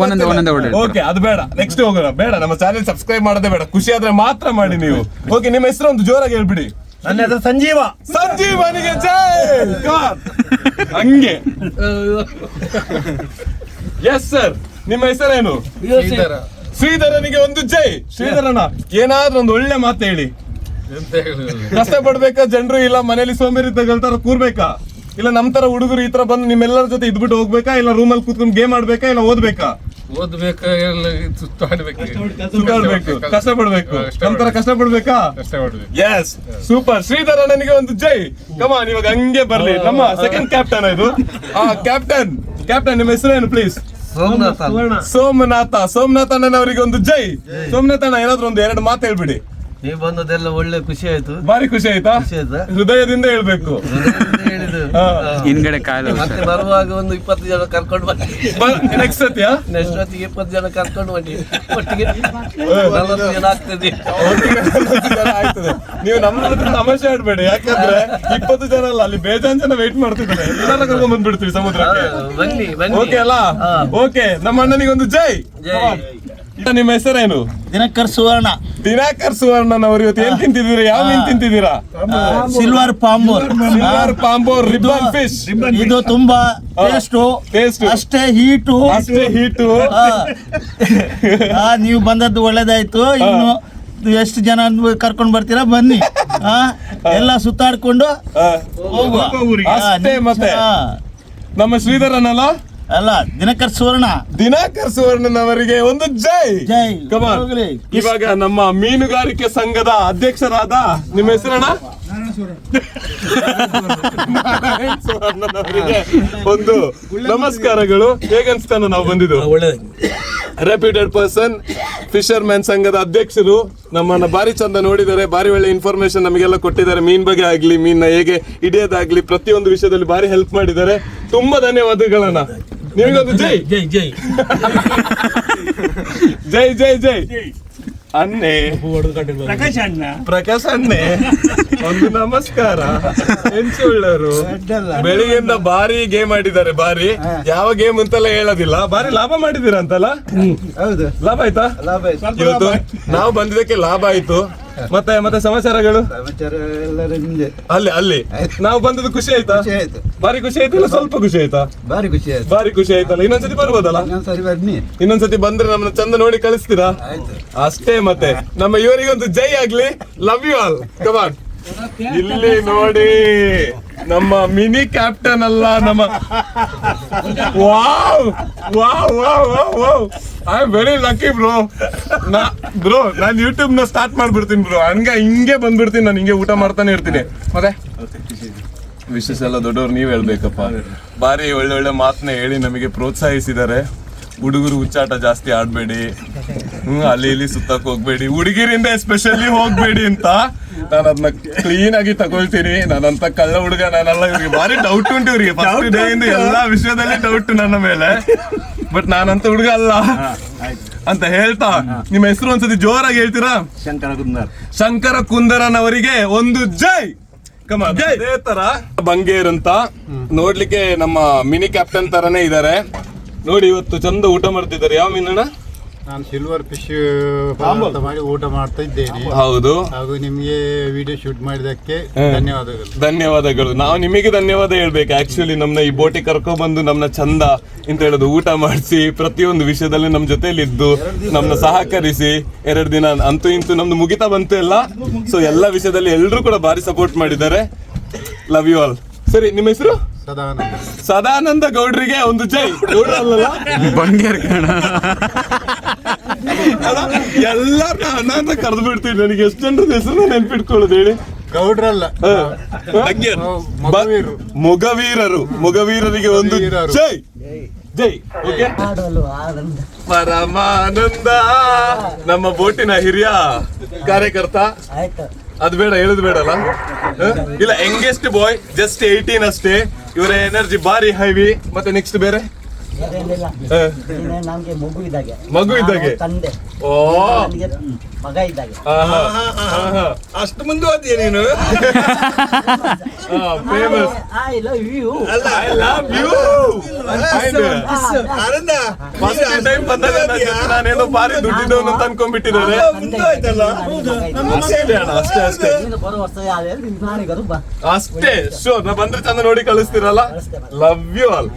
ಒಂದೊಂದೇ ಹೊಡಿ. ಓಕೆ, ಅದು ಬೇಡ, ನೆಕ್ಸ್ಟ್ ಹೋಗೋಣ. ಬೇಡ, ನಮ್ಮ ಚಾನೆಲ್ ಸಬ್ಸ್ಕ್ರೈಬ್ ಮಾಡೋದೇ ಬೇಡ. ಖುಷಿ ಆದ್ರೆ ಮಾತ್ರ ಮಾಡಿ ನೀವು. ಓಕೆ, ನಿಮ್ಮ ಹೆಸರು ಒಂದು ಜೋರಾಗಿ ಹೇಳ್ಬಿಡಿ. ನನ್ನ ಹೆಸರು ಸಂಜೀವ. ಸಂಜೀವನಿಗೆ ಜೈ. ಹಂಗೆ. ಎಸ್ ಸರ್, ನಿಮ್ಮ ಹೆಸರೇನು? ಶ್ರೀಧರನಿಗೆ ಒಂದು ಜೈ. ಶ್ರೀಧರನ ಏನಾದ್ರೂ ಒಂದು ಒಳ್ಳೆ ಮಾತು ಹೇಳಿ. ಕಷ್ಟ ಪಡ್ಬೇಕಾ ಜನರು? ಇಲ್ಲ ಮನೇಲಿ ಸೋಂಬೇರಿ ತಗೊಳ್ತಾರ ಕೂರ್ಬೇಕಾ? ಇಲ್ಲ ನಮ್ ತರ ಹುಡುಗರು ಈ ತರ ಬಂದು ನಿಮ್ಮೆಲ್ಲರ ಜೊತೆ ಇದ್ಬಿಟ್ಟು ಹೋಗ್ಬೇಕಾ? ಇಲ್ಲ ರೂಮಲ್ಲಿ ಕೂತ್ಕೊಂಡು ಗೇಮ್ ಆಡ್ಬೇಕಾ? ಇಲ್ಲ ಓದ್ಬೇಕಾ? ಸುತ್ತಾಡ್ಬೇಕು, ಕಷ್ಟ ಪಡ್ಬೇಕು. ನಮ್ ತರ ಕಷ್ಟ ಪಡ್ಬೇಕಾ? S, super. ಶ್ರೀಧರ ನನಗೆ ಒಂದು ಜೈ. ಕಮಾನ್, ಇವಾಗ ಹಂಗೆ ಬರ್ಲಿ. ನಮ್ಮ ಸೆಕೆಂಡ್ ಕ್ಯಾಪ್ಟನ್ ಇದು. ಕ್ಯಾಪ್ಟನ್ ನಿಮ್ಮ ಹೆಸರೇನು ಪ್ಲೀಸ್? ಸೋಮನಾಥ ಅಣ್ಣನವರಿಗೆ ಒಂದು ಜೈ. ಸೋಮನಾಥ ಅಣ್ಣ ಏನಾದ್ರು ಒಂದು 2 ಮಾತು ಹೇಳ್ಬಿಡಿ. ನೀವು ಬಂದದೆಲ್ಲ ಒಳ್ಳೆ ಖುಷಿ ಆಯ್ತು. ಬಾರಿ ಖುಷಿ ಆಯ್ತಾ? ಹೃದಯದಿಂದ ಹೇಳ್ಬೇಕು. ಹಿಂದ್ಗಡೆ ಕಾಲು ಮತ್ತೆ ಬರುವಾಗ ಒಂದು 20 ಜನ ಕರ್ಕೊಂಡು ಬನ್ನಿ. ನೆಕ್ಸ್ಟ್ ಸತ್ಯ ನೆಕ್ಸ್ಟ್ ಹೊತ್ತಿಗೆ 20 ಜನ ಕರ್ಕೊಂಡು ಬನ್ನಿ. ಒಟ್ಟಿಗೆ 40 ಜನ ಆಗ್ತದೆ. ನೀವು ನಮ್ಮ ಹತ್ರ ತಮಾಷೆ ಆಡ್ಬೇಡಿ, ಯಾಕಂದ್ರೆ 20 ಜನ ಅಲ್ಲ, ಅಲ್ಲಿ ಬೇಜಾನ್ ಜನ ವೇಟ್ ಮಾಡ್ತಿದ್ದಾರೆ. ಎಲ್ಲ ಕರ್ಕೊಂಡ್ ಬಂದ್ಬಿಡ್ತೀವಿ ಸಮುದ್ರಕ್ಕೆ. ಬನ್ನಿ ಬನ್ನಿ. ಓಕೆ ಅಲ್ಲ? ಓಕೆ, ನಮ್ಮ ಅಣ್ಣನಿಗೆ ಒಂದು ಜೈ. ನಿಮ್ಮ ಹೆಸರೇನು? ದಿನಕರ್ ಸುವರ್ಣ. ದಿನಾಕರ್ ಸುವರ್ಣನವರು ಇವತ್ತು ಏನ್ ತಿಂತಿದ್ದೀರಾ? ಯಾವ ಮೀನ್ ತಿಂತಿದ್ದೀರಾ? ಸಿಲ್ವರ್ ಪಾಂಬೋರ್. ಸಿಲ್ವರ್ ಪಾಂಬೋರ್ ರಿಬ್ಬನ್ ಫಿಶ್. ಇದು ತುಂಬಾ ಟೇಸ್ಟ್, ಅಷ್ಟೇ ಹೀಟು. ನೀವು ಬಂದದ್ದು ಒಳ್ಳೇದಾಯ್ತು. ಇನ್ನು ಎಷ್ಟು ಜನ ಕರ್ಕೊಂಡು ಬರ್ತೀರಾ ಬನ್ನಿ. ಎಲ್ಲ ಸುತ್ತಾಡ್ಕೊಂಡು ಹೋಗುವ ಅಷ್ಟೇ. ಮತ್ತೆ ನಮ್ಮ ಶ್ರೀಧರನಲ್ಲ ಅಲ್ಲ, ದಿನಕರ್ ಸುವರ್ಣನವರಿಗೆ ಒಂದು ಜೈ. ಜೈ. ಇವಾಗ ನಮ್ಮ ಮೀನುಗಾರಿಕೆ ಸಂಘದ ಅಧ್ಯಕ್ಷರಾದ ನಿಮ್ಮ ಹೆಸರಣ್ಣ? ನಾರಾಯಣ್ ಸುವರ್ಣನವರಿಗೆ ಒಂದು ನಮಸ್ಕಾರಗಳು. ಹೇಗನ್ಸ್ತಾನ ನಾವು ಬಂದಿದ್ದು? ರೆಪ್ಯೂಟೆಡ್ ಪರ್ಸನ್, ಫಿಶರ್ ಮ್ಯಾನ್ ಸಂಘದ ಅಧ್ಯಕ್ಷರು ನಮ್ಮನ್ನ ಬಾರಿ ಚಂದ ನೋಡಿದ್ದಾರೆ. ಬಾರಿ ಒಳ್ಳೆ ಇನ್ಫಾರ್ಮೇಶನ್ ನಮಗೆಲ್ಲ ಕೊಟ್ಟಿದ್ದಾರೆ. ಮೀನ್ ಬಗ್ಗೆ ಆಗ್ಲಿ, ಮೀನ್ನ ಹೇಗೆ ಹಿಡಿಯೋದಾಗ್ಲಿ, ಪ್ರತಿಯೊಂದು ವಿಷಯದಲ್ಲಿ ಬಾರಿ ಹೆಲ್ಪ್ ಮಾಡಿದ್ದಾರೆ. ತುಂಬಾ ಧನ್ಯವಾದಗಳನ್ನ. ನಿಮಗೊಂದು ಜೈ. ಜೈ ಜೈ ಜೈ ಜೈ ಜೈ. ಅನ್ನೆ ಪ್ರಕಾಶ್ ಅನ್ನೆ ಒಂದು ನಮಸ್ಕಾರ. ಹೆಂಚುಳ್ಳರು ಬೆಳಿಗ್ಗೆಯಿಂದ ಬಾರಿ ಗೇಮ್ ಆಡಿದ್ದಾರೆ. ಬಾರಿ ಯಾವ ಗೇಮ್ ಅಂತೆಲ್ಲ ಹೇಳೋದಿಲ್ಲ. ಬಾರಿ ಲಾಭ ಮಾಡಿದೀರ ಅಂತಲ್ಲ? ಹೌದು, ಲಾಭ ಆಯ್ತಾ? ಇವತ್ತು ನಾವು ಬಂದಿದ್ದಕ್ಕೆ ಲಾಭ ಆಯ್ತು. ಮತ್ತೆ ಸಮಾಚಾರಗಳು ಎಲ್ಲರ ನಿಮ್ದೆ. ಅಲ್ಲಿ ನಾವು ಬಂದದ್ದು ಖುಷಿ ಆಯ್ತಾ? ಬಾರಿ ಖುಷಿ ಆಯ್ತಲ್ಲ? ಸ್ವಲ್ಪ ಖುಷಿ ಆಯ್ತಾ? ಭಾರಿ ಖುಷಿ ಆಯ್ತು. ಬಾರಿ ಖುಷಿ ಆಯ್ತಲ್ಲ? ಇನ್ನೊಂದ್ಸತಿ ಬರ್ಬೋದಲ್ಲ? ಸರಿ ಬನ್ನಿ. ಇನ್ನೊಂದ್ಸತಿ ಬಂದ್ರೆ ನಮ್ಮನ್ನ ಚಂದ ನೋಡಿ ಕಳಿಸ್ತೀರಾ? ಅಷ್ಟೇ. ಮತ್ತೆ ನಮ್ಮ ಇವರಿಗೊಂದು ಜೈ ಆಗ್ಲಿ. Love you all. ಕಮಾನ್. ಇಲ್ಲಿ ನೋಡಿ, ನಮ್ಮ ಮಿನಿ ಕ್ಯಾಪ್ಟನ್ ಅಲ್ಲ, ನಮ್ಮ wow wow wow wow wow. I am very lucky bro. ನಾನು ಯೂಟ್ಯೂಬ್ ನ ಸ್ಟಾರ್ಟ್ ಮಾಡ್ಬಿಡ್ತೀನಿ ಬ್ರೋ. ಹಿಂಗೆ ಬಂದ್ಬಿಡ್ತೀನಿ ನಾನು. ಹಿಂಗೆ ಊಟ ಮಾಡ್ತಾನೆ ಇರ್ತೀನಿ. ಮತ್ತೆ ವಿಶೇಷ ಎಲ್ಲ ದೊಡ್ಡವ್ರು ನೀವ್ ಹೇಳ್ಬೇಕಪ್ಪ. ಬಾರಿ ಒಳ್ಳೆ ಮಾತನ್ನ ಹೇಳಿ ನಮಗೆ ಪ್ರೋತ್ಸಾಹಿಸಿದ್ದಾರೆ. ಹುಡುಗರು ಹುಚ್ಚಾಟ ಜಾಸ್ತಿ ಆಡ್ಬೇಡಿ, ಅಲ್ಲಿ ಇಲ್ಲಿ ಸುತ್ತಕ್ ಹೋಗ್ಬೇಡಿ, ಹುಡುಗಿರಿಂದ ಎಸ್ಪೆಷಲಿ ಹೋಗ್ಬೇಡಿ ಅಂತ ನಾನು ಅದನ್ನ ಕ್ಲೀನ್ ಆಗಿ ತಗೊಳ್ತೀನಿ. ನಾನಂತ ಕಳ್ಳ ಹುಡುಗ ನಾನಲ್ಲ. ಇವ್ರಿಗೆ ಭಾರಿ ಡೌಟ್ ಉಂಟು. ಇವ್ರಿಗೆ ಫಸ್ಟ್ ಡೇ ಇಂದ ಎಲ್ಲಾ ವಿಷಯದಲ್ಲಿ ಡೌಟ್ ನನ್ನ ಮೇಲೆ. ಬಟ್ ನಾನಂತ ಹುಡುಗ ಅಲ್ಲ ಅಂತ ಹೇಳ್ತಾ, ನಿಮ್ಮ ಹೆಸರು ಒಂದ್ಸತಿ ಜೋರಾಗಿ ಹೇಳ್ತೀರಾ? ಶಂಕರ ಕುಂದರನವರಿಗೆ ಒಂದು ಜೈ. ಅದೇ ತರ ಬಂಗೇರ್ ಅಂತ ನೋಡ್ಲಿಕ್ಕೆ ನಮ್ಮ ಮಿನಿ ಕ್ಯಾಪ್ಟನ್ ತರನೇ ಇದಾರೆ. ನೋಡಿ, ಇವತ್ತು ಚಂದ ಊಟ ಮಾಡ್ತಿದ್ದಾರೆ. ಯಾವ ಮೀನಣ್ಣ? ನಾನು ಸಿಲ್ವರ್ ಫಿಶ್ ಮಾಡಿ ಊಟ ಮಾಡ್ತಾ ಇದ್ದೇನೆ. ಹೌದು. ಹಾಗೂ ನಿಮಗೆ ವಿಡಿಯೋ ಶೂಟ್ ಮಾಡಿದಕ್ಕೆ ಧನ್ಯವಾದಗಳು. ನಾವು ನಿಮಗೆ ಧನ್ಯವಾದ ಹೇಳ್ಬೇಕು. ಆಕ್ಚುಲಿ ನಮ್ನ ಈ ಬೋಟಿಗೆ ಕರ್ಕೊಂಡ್ ಬಂದು ನಮ್ನ ಚಂದ ಅಂತ ಹೇಳೋದು ಊಟ ಮಾಡಿಸಿ, ಪ್ರತಿಯೊಂದು ವಿಷಯದಲ್ಲಿ ನಮ್ ಜೊತೆಲಿ ಇದ್ದು ನಮ್ನ ಸಹಕರಿಸಿ 2 ದಿನ ಅಂತೂ ಇಂತೂ ನಮ್ದು ಮುಗಿತಾ ಬಂತು ಎಲ್ಲ. ಸೊ ಎಲ್ಲ ವಿಷಯದಲ್ಲಿ ಎಲ್ರು ಕೂಡ ಬಾರಿ ಸಪೋರ್ಟ್ ಮಾಡಿದ್ದಾರೆ. Love you all. ಸರಿ, ನಿಮ್ಮ ಹೆಸರು? ಸದಾನಂದ ಗೌಡ್ರಿಗೆ ಒಂದು ಜೈ. ಗೌಡ್ರ ಅಲ್ಲಲ್ಲ, ಬಂಗೇರ್ ಕಣ. ಎಲ್ಲಾರು ಅಣ್ಣ ಅಂತ ಕರೆದು ಬಿಡ್ತೀನಿ. ನನಗೆ ಎಷ್ಟು ಜನರದ ಹೆಸರು ನೆನ್ಪಿಟ್ಕೊಳ್ಳೋದು ಹೇಳಿ? ಗೌಡ್ರಲ್ಲ, ಮೊಗವೀರರಿಗೆ ಒಂದು ಜೈ. ಜೈ. ಓಕೆ. ಪರಮಾನಂದ ನಮ್ಮ ಬೋಟಿನ ಹಿರಿಯ ಕಾರ್ಯಕರ್ತ. ಅದು ಬೇಡ, ಹೇಳುದು ಬೇಡಲ್ಲ. ಇಲ್ಲ, ಯಂಗೆಸ್ಟ್ ಬಾಯ್, ಜಸ್ಟ್ 18 ಅಷ್ಟೇ. ಇವರ ಎನರ್ಜಿ ಬಾರಿ ಹೈವಿ. ಮತ್ತೆ ನೆಕ್ಸ್ಟ್ ಬೇರೆ ಅದೇನಿಲ್ಲ ನೀನು ನಮ್ಗೆ ಮಗು ಇದ್ದಾಗೆ ಮಗು ಇದ್ದಾಗೆ? ನಾನು ತಂದೆ ಓ ನನಗೆ ಮಗ ಇದ್ದಾಗೆ ಅಷ್ಟು ಮುಂದುವರಿದೀಯ ನೀನು. Famous I love you I love you Ananda first time ಬಂದಾಗ ನಾನೇನೋ ಬಾರಿ ದುಡ್ಡಿದ್ದವನು ಅಂತ ಅನ್ಕೊಂಡ್ಬಿಟ್ಟಿದ್ದಾರೆ. ಮುಂದುವಾಯ್ತಲ್ಲ. ಅಷ್ಟೇ ಅಣ್ಣ, ಅಷ್ಟೇ ಅಷ್ಟೇ ನೀನು ಬರೋ ವರ್ಷ ಯಾವ್ದು ನಾಳೆಗಾರು ಬಾ ಅಷ್ಟೇ. ಶೋರ್ ನಾ ಬಂದ್ರೆ ಚಂದ ನೋಡಿ ಕಳಿಸ್ತೀರಲ್ಲ. Love you all.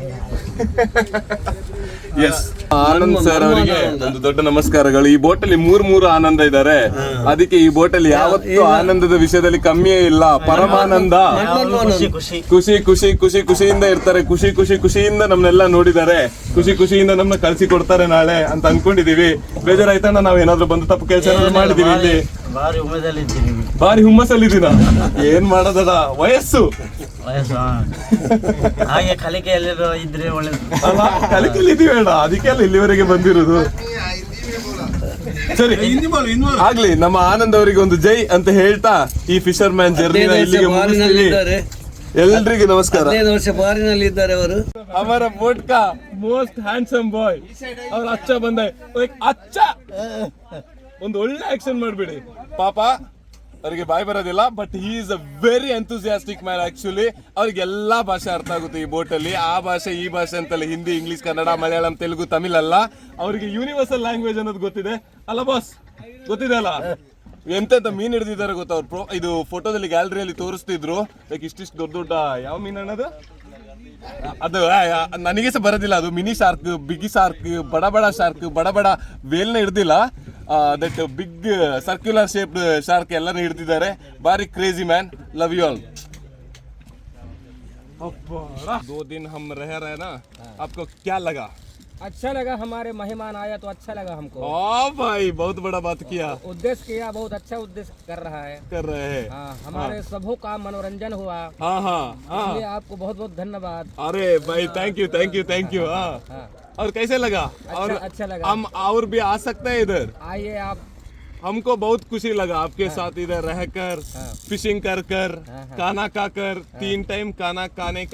Yes, Anand sir ಅವರಿಗೆ ಒಂದು ದೊಡ್ಡ ನಮಸ್ಕಾರಗಳು. ಈ ಬೋಟಲ್ಲಿ ಮೂರು ಆನಂದ ಇದ್ದಾರೆ. ಅದಕ್ಕೆ ಈ ಬೋಟಲ್ಲಿ ಯಾವತ್ತೂ ಆನಂದದ ವಿಷಯದಲ್ಲಿ ಕಮ್ಮಿಯೇ ಇಲ್ಲ. ಪರಮಾನಂದ, ಖುಷಿ ಖುಷಿ ಖುಷಿ ಖುಷಿ ಖುಷಿ ಖುಷಿಯಿಂದ ಇರ್ತಾರೆ. ಖುಷಿಯಿಂದ ನಮ್ನೆಲ್ಲ ನೋಡಿದ್ದಾರೆ. ಖುಷಿಯಿಂದ ನಮ್ನ ಕಳ್ಸಿ ಕೊಡ್ತಾರೆ ನಾಳೆ ಅಂತ ಅನ್ಕೊಂಡಿದೀವಿ. ಬೇಜಾರಾಯ್ತಣ್ಣ, ನಾವ್ ಏನಾದ್ರು ಬಂದು ತಪ್ಪು ಕೆಲಸ ಮಾಡಿದೀವಿ ಇಲ್ಲಿ. ಭಾರಿ ಉಮೇದಲ್ಲಿ ಇದ್ದೀನಿ ಬಾರಿ ಹುಮ್ಮಸ್ಸಲ್ಲಿದ್ದೀನ. ಏನ್ ಮಾಡೋದಡ, ವಯಸ್ಸು ವಯಸ್ಸು ಹಾಗೆ ಕಲಿಕೆಯಲ್ಲಿ ಇದ್ರೆ ಒಳ್ಳೇದು. ಅಲ್ಲ, ಕಲಿಕೆಯಲ್ಲಿ ಇದೀವಿ ಅಣ್ಣ, ಅದಕ್ಕೆ ಅಲ್ಲ ಇಲ್ಲಿವರೆಗೆ ಬಂದಿರೋದು. ಸರಿ, ಆಗ್ಲಿ. ನಮ್ಮ ಆನಂದ್ ಅವರಿಗೆ ಒಂದು ಜೈ ಅಂತ ಹೇಳ್ತಾ ಈ ಫಿಶರ್ ಮ್ಯಾನ್ ಜರ್ನಿನ ಇಲ್ಲಿಗೆ ಮುಗಿಸ್ತೀವಿ. ಎಲ್ರಿಗೂ ನಮಸ್ಕಾರ. 15 ವರ್ಷ ಬಾರಿನಲ್ಲಿದ್ದಾರೆ ಅವರು. ಅವರ ಬೋಟ್ ಕಾ ಮೋಸ್ಟ್ ಹ್ಯಾಂಡ್ಸಮ್ ಬಾಯ್ ಅವ್ರ ಅಚ್ಚ ಬಂದ ಅಚ್ಚ ಒಂದು ಒಳ್ಳೆ ಆಕ್ಷನ್ ಮಾಡ್ಬಿಡಿ ಪಾಪ. ಅವರಿಗೆ ಬಾಯ್ ಬರೋದಿಲ್ಲ, but he is a very enthusiastic man. Actually ಅವ್ರಿಗೆ ಎಲ್ಲಾ ಭಾಷೆ ಅರ್ಥ ಆಗುತ್ತೆ ಈ ಬೋಟಲ್ಲಿ. ಆ ಭಾಷೆ ಈ ಭಾಷೆ ಅಂತಲ್ಲ, ಹಿಂದಿ, ಇಂಗ್ಲಿಷ್, ಕನ್ನಡ, ಮಲಯಾಳಂ, ತೆಲುಗು, ತಮಿಳ್ ಅಲ್ಲ, ಅವರಿಗೆ ಯೂನಿವರ್ಸಲ್ ಲ್ಯಾಂಗ್ವೇಜ್ ಅನ್ನೋದು ಗೊತ್ತಿದೆ ಅಲ್ಲ ಬಾಸ್? ಗೊತ್ತಿದೆ ಅಲ್ಲ? ಎಂತೆಂತ ಮೀನ್ ಹಿಡಿದಿದ್ದಾರೆ ಗೊತ್ತಾ ಅವ್ರು. ಇದು ಫೋಟೋದಲ್ಲಿ ಗ್ಯಾಲರಿಯಲ್ಲಿ ತೋರಿಸ್ತಿದ್ರು. ಲೈಕ್ ಇಷ್ಟಿಷ್ಟು ದೊಡ್ಡ ಯಾವ ಮೀನ್ ಅನ್ನೋದು ಅದು ನನಗೆ ಸಹ ಬರೋದಿಲ್ಲ. ಅದು ಮಿನಿ ಶಾರ್ಕ್, ಬಿಗಿ ಶಾರ್ಕ್, ಬಡ ಶಾರ್ಕ್, ಬಡ ವೇಲ್ನ ಹಿಡ್ದಿಲ್ಲ. That big circular shaped shark ಎಲ್ಲಾನು ಹಿಡ್ದಿದ್ದಾರೆ. ಬಾರಿ crazy man. Love you all. 2 दिन हम रह रहे ना, आपको क्या लगा? अच्छा लगा, हमारे मेहमान आया तो अच्छा लगा हमको। भाई बहुत बड़ा बात किया, उद्देश्य किया, बहुत अच्छा उद्देश्य कर रहे हैं। हाँ, हमारे सबों का मनोरंजन हुआ। हाँ, इसलिए आपको बहुत बहुत धन्यवाद। अरे भाई थैंक यू। हाँ, और कैसे लगा? और अच्छा लगा। हम और भी आ सकते हैं इधर? आइए आप। हमको बहुत खुशी लगा आपके साथ इधर रहकर, फिशिंग कर खाना खाकर। 3 टाइम खाना खाने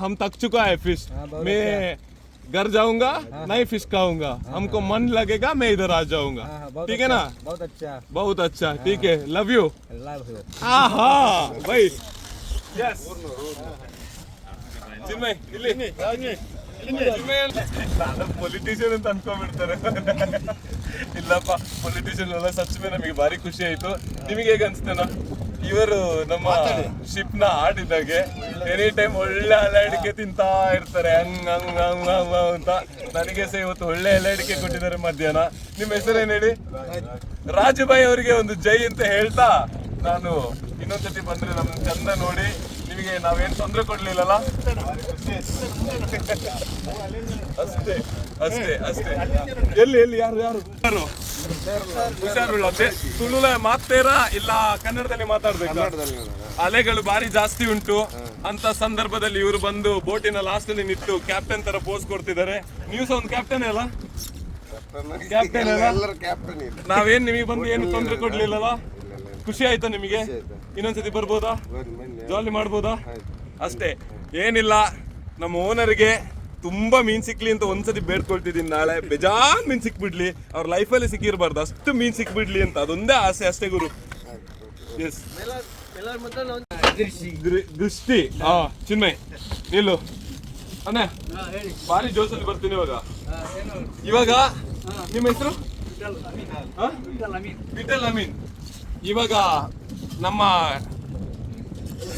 हम थक चुका है फिश। मैं घर जाऊंगा, नहीं फिश खाऊंगा। हमको मन लगेगा, मैं इधर आ जाऊंगा। ठीक है ना? बहुत अच्छा। ठीक है, लव यू। भाई यस ಚಿನ್ಮಯ್ ಇಲ್ಲಿ ಪೊಲಿಟಿಷಿಯನ್ ಅಂತ ಅನ್ಕೊಂಡ್ಬಿಡ್ತಾರೆ. ಇಲ್ಲಪ್ಪ, ಪೊಲಿಟಿಷಿಯನ್ ಎಲ್ಲ ಸಚ್ ಮೇಲೆ ನಮಗೆ ಭಾರಿ ಖುಷಿ ಆಯ್ತು. ನಿಮಗೆ ಹೇಗೆ ಅನ್ಸ್ತೇನೋ? ಇವರು ನಮ್ಮ ಶಿಪ್ ನ ಆಡಿದಾಗೆ ಎನಿ ಟೈಮ್ ಒಳ್ಳೆ ಅಲಾಡಿಕೆ ತಿಂತಾ ಇರ್ತಾರೆ, ಹಂಗ್ ಅಂತ. ನನಗೆ ಸಹ ಇವತ್ತು ಒಳ್ಳೆ ಅಲಾಡಿಕೆ ಕೊಟ್ಟಿದ್ದಾರೆ ಮಧ್ಯಾಹ್ನ. ನಿಮ್ಮ ಹೆಸರೇನು ಹೇಳಿ? ರಾಜುಭಾಯಿ ಅವರಿಗೆ ಒಂದು ಜೈ ಅಂತ ಹೇಳ್ತಾ, ನಾನು ಇನ್ನೊಂದ್ಸತಿ ಬಂದ್ರೆ ನಮ್ಮನ್ನ ಚಂದ ನೋಡಿ. ನಿಮಗೆ ನಾವೇನು ತೊಂದರೆ ಕೊಡ್ಲಿಲ್ಲಲ್ಲ? ಅಷ್ಟೇ. ಎಲ್ಲಿ ಯಾರು ಹುಷಾರುಳ್ಳ ತುಳುಲ ಮಾತೇರಾ ಇಲ್ಲ ಕನ್ನಡದಲ್ಲಿ ಮಾತಾಡ್ಬೇಕು? ಅಲೆಗಳು ಬಾರಿ ಜಾಸ್ತಿ ಉಂಟು ಅಂತ ಸಂದರ್ಭದಲ್ಲಿ ಇವರು ಬಂದು ಬೋಟಿನ ಲಾಸ್ಟ್ ಅಲ್ಲಿ ನಿಂತು ಕ್ಯಾಪ್ಟನ್ ತರ ಪೋಸ್ ಕೊಡ್ತಿದ್ದಾರೆ. ನೀವು ಸಹ ಒಂದು ಕ್ಯಾಪ್ಟನ್ ಅಲ್ಲ? ಕ್ಯಾಪ್ಟನ್ ನಾವೇನ್ ನಿಮಗೆ ಬಂದು ಏನು ತೊಂದರೆ ಕೊಡ್ಲಿಲ್ಲಲ್ಲ? ಖುಷಿ ಆಯ್ತಾ ನಿಮಗೆ? ಇನ್ನೊಂದ್ಸತಿ ಬರ್ಬೋದಾ? ಜಾಲಿ ಮಾಡ್ಬೋದಾ? ಅಷ್ಟೇ, ಏನಿಲ್ಲ. ನಮ್ಮ ಓನರ್ಗೆ ತುಂಬಾ ಮೀನ್ ಸಿಕ್ಲಿ ಅಂತ ಒಂದ್ಸತಿ ಬೇಡ್ಕೊಳ್ತಿದ್ದೀನಿ. ನಾಳೆ ಬೇಜಾನ್ ಮೀನ್ ಸಿಕ್ಬಿಡ್ಲಿ, ಅವ್ರ ಲೈಫಲ್ಲಿ ಸಿಕ್ಕಿರ್ಬಾರ್ದು, ಅಷ್ಟು ಮೀನ್ ಸಿಕ್ಬಿಡ್ಲಿ ಅಂತ ಅದೊಂದೇ ಆಸೆ ಅಷ್ಟೇ ಗುರು. ಎಸ್, ದೃಷ್ಟಿ. ಚಿನ್ಮಯ್ ನಿಲ್ಲು ಅಣ್ಣ, ಭಾರಿ ಜೋಸಲ್ಲಿ ಬರ್ತೀನಿ ಇವಾಗ. ನಿಮ್ಮ ಹೆಸರು? ವಿಠಲ್ ಅಮೀನ್. ಇವಾಗ ನಮ್ಮ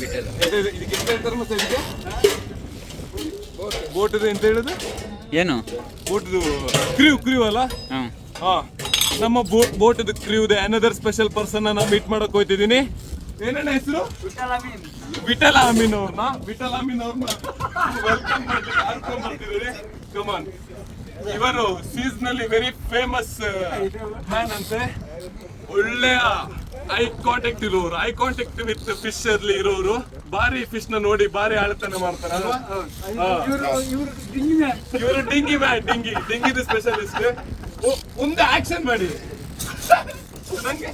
ಇದಕ್ಕೆ ಎಂತ ಹೇಳ್ತಾರೆ ಮತ್ತೆ? ಇದಕ್ಕೆ ಬೋಟದು ಎಂತ ಹೇಳುದು? ಏನು ಬೋಟದು ಕ್ರೀವ್ ಅಲ್ಲ? ನಮ್ಮ ಬೋಟದ ಕ್ರೀವ್ದೆ ಅನದರ್ ಸ್ಪೆಷಲ್ ಪರ್ಸನ್ ನಾನು ಮೀಟ್ ಮಾಡಕ್ ಹೋಗ್ತಿದ್ದೀನಿ. ಏನಣ್ಣ ಹೆಸರು? ವಿಠಲ್ ಅಮೀನ್ ಅವ್ರನ್ನ ವೆಲ್ಕಮ್ ಮಾಡ್ತಿದ್ದೀರಿ. ಕಮಾನ್. ಇವರು ಸೀಸನಲ್ಲಿ ವೆರಿ ಫೇಮಸ್ ಮ್ಯಾನ್ ಅಂತೆ. ಒಳ್ಳೆಯ ಐ ಕಾಂಟ್ಯಾಕ್ಟ್ ವಿತ್ ಫಿಶ್ ಅಲ್ಲಿ ಇರೋರು. ಬಾರಿ ಫಿಶ್ ನ ನೋಡಿ ಬಾರಿ ಆಳ್ತಾನೆ ಮಾಡ್ತಾರೆ ಅಲ್ವಾ? ಇವರು ಡಿಂಗಿ ಸ್ಪೆಷಲಿಸ್ಟ್. ಮುಂದೆ ಆಕ್ಷನ್ ಮಾಡಿ ನಂಗೆ.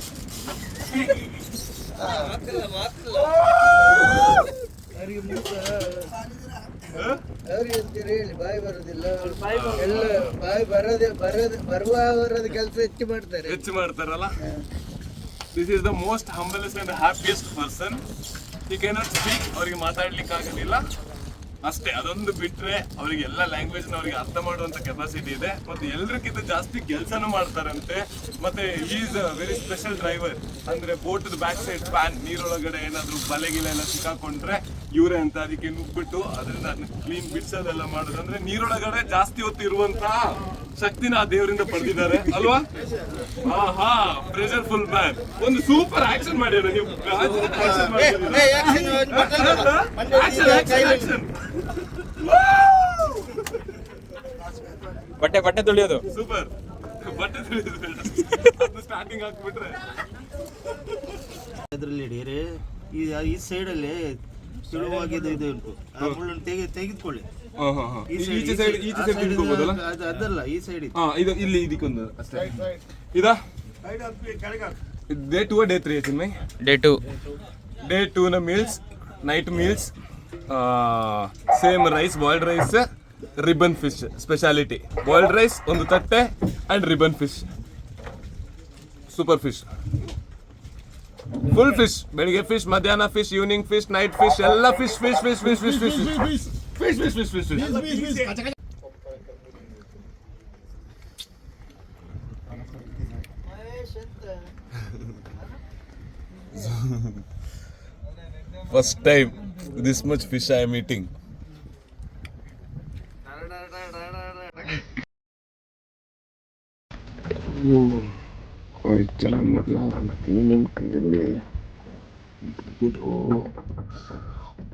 ಅವ್ರಿಗೆ ಅಂತೀರಿ ಹೇಳಿ ಬಾಯಿ ಬರೋದಿಲ್ಲ ಎಲ್ಲ ಬಾಯಿ ಬರುವವರದ ಕೆಲಸ ಹೆಚ್ಚು ಮಾಡ್ತಾರೆ. ಹೆಚ್ಚು ಮಾಡ್ತಾರಲ್ಲ. This is the most humblest and happiest person. He cannot speak, ಅವ್ರಿಗೆ ಮಾತಾಡ್ಲಿಕ್ಕೆ ಆಗೋದಿಲ್ಲ ಅಷ್ಟೇ. ಅದೊಂದು ಬಿಟ್ರೆ ಅವರಿಗೆ ಎಲ್ಲ ಲ್ಯಾಂಗ್ವೇಜ್ ಅವರಿಗೆ ಅರ್ಥ ಮಾಡುವಂತ ಕೆಪಾಸಿಟಿ ಇದೆ. ಮತ್ತೆ ಎಲ್ರಿಗಿಂತ ಜಾಸ್ತಿ ಕೆಲಸನೂ ಮಾಡ್ತಾರಂತೆ. ಮತ್ತೆ is a very special driver. ಅಂದ್ರೆ ಬೋಟ್ ಬ್ಯಾಕ್ ಸೈಡ್ ಫ್ಯಾನ್, ನೀರೊಳಗಡೆ ಏನಾದ್ರು ಬಲೆಗಿಲೆ ಎಲ್ಲ ಸಿಕ್ಕಾಕೊಂಡ್ರೆ ಇವರೇ ಅಂತ ಅದಕ್ಕೆ ನುಗ್ಬಿಟ್ಟು ಅದರಿಂದ ಕ್ಲೀನ್ ಬಿಡ್ಸೋದೆಲ್ಲ ಮಾಡೋದು. ಅಂದ್ರೆ ನೀರೊಳಗಡೆ ಜಾಸ್ತಿ ಹೊತ್ತು ಇರುವಂತಹ ಶಕ್ತಿನ ಆ ದೇವರಿಂದ ಪಡೆದಿದ್ದಾರೆ ಅಲ್ವಾ? ಹಾ, ಪ್ರೆಷರ್ ಫುಲ್ ಮ್ಯಾನ್. ಒಂದು ಸೂಪರ್ ಆಕ್ಷನ್ ಮಾಡ್ಯಾರ ನೀವು. ಬಟ್ಟೆ ತೊಳೆಯೋದು ಸೂಪರ್. ಬಟ್ಟೆ ಸ್ಟಾರ್ಟಿಂಗ್ ಹಾಕ್ಬಿಟ್ರೆ ಅದರಲ್ಲಿ ಹಿಡಿಯಿರಿ. ಈ ಸೈಡಲ್ಲಿ ಸುಳುವಾಗಿದ್ದು ಇದು ಉಂಟು, ಆ ಮುಳ್ಳನ್ನು ತೆಗೆದುಕೊಳ್ಳಿ. ಈಚೆ ಸೈಡ್ ತಿಳ್ಕೊಬೋದಲ್ಲ? ಅದಲ್ಲ, ಈ ಸೈಡ್ ಇದು ಇಲ್ಲಿ ಇದಕ್ಕೊಂದು ಅಷ್ಟೇ. ಇದಾ day 2 day 3 Chinmay? Day 2. Day 2 ನ meals, night meals same rice, boiled rice, ribbon fish speciality. Boiled rice ಒಂದು ತಟ್ಟೆ and ribbon fish, super fish, full fish. ಬೆಳಿಗ್ಗೆ ಫಿಶ್, ಮಧ್ಯಾಹ್ನ fish, evening fish, night fish, ಎಲ್ಲ fish fish fish fish fish fish fish fish fish fish fish fish. First time this much fish I am eating.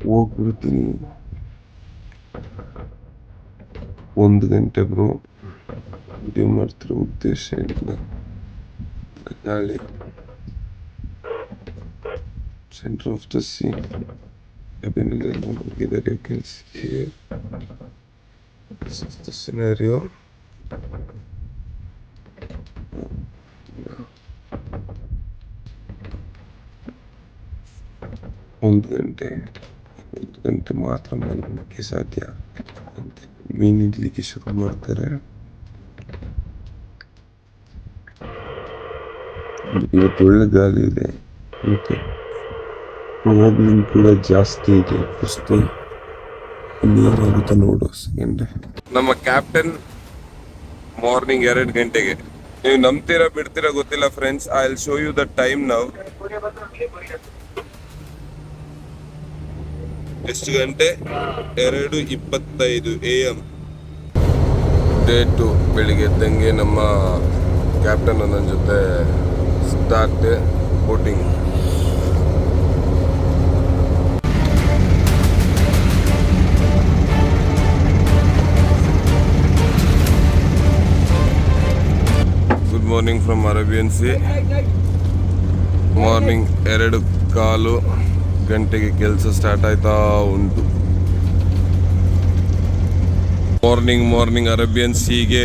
ಹೋಗ್ಬಿಡ್ತೀನಿ 1 ಗಂಟೆ bro. Video ಮಾಡ್ತಿರೋ ಉದ್ದೇಶ ಏನಿಲ್ಲ. ನಾಳೆ centre of the C ಹೋಗಿದ್ದಾರೆ ಕೆಲಸಕ್ಕೆ. Scenario ಒಂದು ಗಂಟೆ ಮಾತ್ರ ಮಲಗಲಿಕ್ಕೆ ಸಾಧ್ಯ. ಮೀನು ಇಡ್ಲಿಕ್ಕೆ ಶುರು ಮಾಡ್ತಾರೆ. ಇವತ್ತು ಒಳ್ಳೆ ಗಾಳಿ ಇದೆ, ಮತ್ತೆ ಪ್ರಾಬ್ಲಮ್ ಕೂಡ ಜಾಸ್ತಿ ಇದೆ. ಫಸ್ಟ್ ಏನಾಗುತ್ತೆ ನೋಡು. ಸೆಕೆಂಡ್ ನಮ್ಮ ಕ್ಯಾಪ್ಟನ್ ಮಾರ್ನಿಂಗ್ 2 ಗಂಟೆಗೆ. ನೀವು ನಂಬ್ತೀರಾ ಬಿಡ್ತೀರಾ ಗೊತ್ತಿಲ್ಲ friends. I will show you the time now. ಎಷ್ಟು ಗಂಟೆ? 2:25 AM. ಡೇ 2 ಬೆಳಿಗ್ಗೆ ಎದ್ದಂಗೆ ನಮ್ಮ ಕ್ಯಾಪ್ಟನ್ ನನ್ನ ಜೊತೆ start boating. Good morning from Arabian C. Morning 2:15 ಗಂಟೆಗೆ ಕೆಲಸ ಸ್ಟಾರ್ಟ್ ಆಯ್ತಾ ಉಂಟು. ಮಾರ್ನಿಂಗ್ ಅರೇಬಿಯನ್ ಸಿಗೆ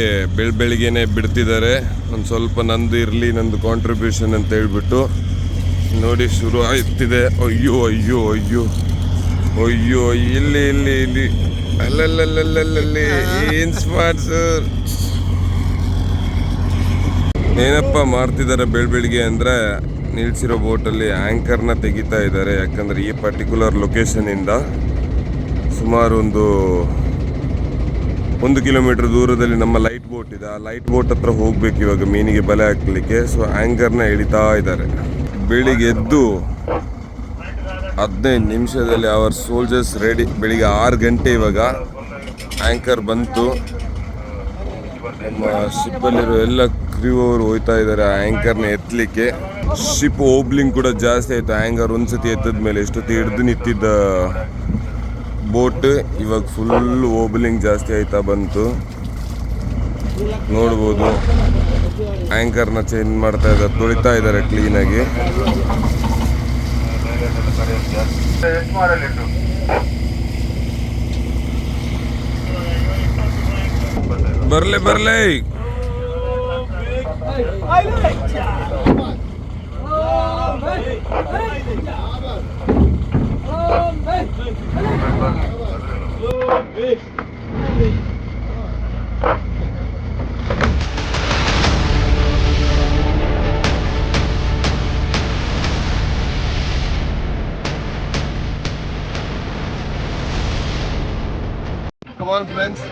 ಬೆಳಿಗ್ಗೆನೆ ಬಿಡ್ತಿದ್ದಾರೆ. ಒಂದು ಸ್ವಲ್ಪ ನಂದು ಇರಲಿ, ನಂದು ಕಾಂಟ್ರಿಬ್ಯೂಷನ್ ಅಂತ ಹೇಳ್ಬಿಟ್ಟು ನೋಡಿ ಶುರು ಆಯ್ತಿದೆ. ಅಯ್ಯೋ ಅಯ್ಯೋ ಅಯ್ಯೋ ಅಯ್ಯೋ, ಇಲ್ಲಿ ಇಲ್ಲಿ ಇಲ್ಲಿ ಅಲ್ಲಲ್ಲಲ್ಲಲ್ಲಿ ಏನ್ ಸ್ಮಾರ್ಟ್ ಸರ್. ಏನಪ್ಪ ಮಾಡ್ತಿದ್ದಾರೆ ಬೆಳಿಗ್ಗೆ ಅಂದರೆ, ನಿಲ್ಸಿರೋ ಬೋಟಲ್ಲಿ ಆ್ಯಂಕರ್ನ ತೆಗಿತಾ ಇದ್ದಾರೆ. ಯಾಕಂದರೆ ಈ ಪರ್ಟಿಕ್ಯುಲರ್ ಲೊಕೇಶನಿಂದ ಸುಮಾರು ಒಂದು 1 ಕಿಲೋಮೀಟರ್ ದೂರದಲ್ಲಿ ನಮ್ಮ ಲೈಟ್ ಬೋಟ್ ಇದೆ. ಆ ಲೈಟ್ ಬೋಟ್ ಹತ್ರ ಹೋಗ್ಬೇಕು ಇವಾಗ ಮೀನಿಗೆ ಬಲೆ ಹಾಕ್ಲಿಕ್ಕೆ. ಸೊ ಆ್ಯಂಕರ್ನ ಎಳಿತಾ ಇದ್ದಾರೆ. ಬೆಳಿಗ್ಗೆ ಎದ್ದು 15 ನಿಮಿಷದಲ್ಲಿ ಅವರ್ ಸೋಲ್ಜರ್ಸ್ ರೆಡಿ. ಬೆಳಿಗ್ಗೆ 6 ಗಂಟೆ ಇವಾಗ ಆ್ಯಂಕರ್ ಬಂತು. ನಮ್ಮ ಶಿಪ್ಪಲ್ಲಿರೋ ಎಲ್ಲ ಕ್ರೂ ಅವರು ಹೋಯ್ತಾ ಇದ್ದಾರೆ ಆ್ಯಂಕರ್ನ ಎತ್ತಲಿಕ್ಕೆ. ಶಿಪ್ ಓಬ್ಲಿಂಗ್ ಕೂಡ ಜಾಸ್ತಿ ಆಯಿತು. ಆ್ಯಂಕರ್ ಒಂದ್ಸತಿ ಎತ್ತದ ಮೇಲೆ ಎಷ್ಟೊತ್ತಿ ಹಿಡಿದು ನಿಂತಿದ್ದ ಬೋಟ್ ಇವಾಗ ಫುಲ್ ಓಬ್ಲಿಂಗ್ ಜಾಸ್ತಿ ಆಯ್ತಾ ಬಂತು. ನೋಡ್ಬೋದು ಆ್ಯಂಕರ್ನ ಚೇಂಜ್ ಮಾಡ್ತಾ ಇದ್ದಾರೆ, ತೊಳಿತಾ ಇದ್ದಾರೆ ಕ್ಲೀನಾಗಿ. ಬರ್ಲೆ ಕಮಾನ್ ಫ್ರೆಂಡ್ಸ್,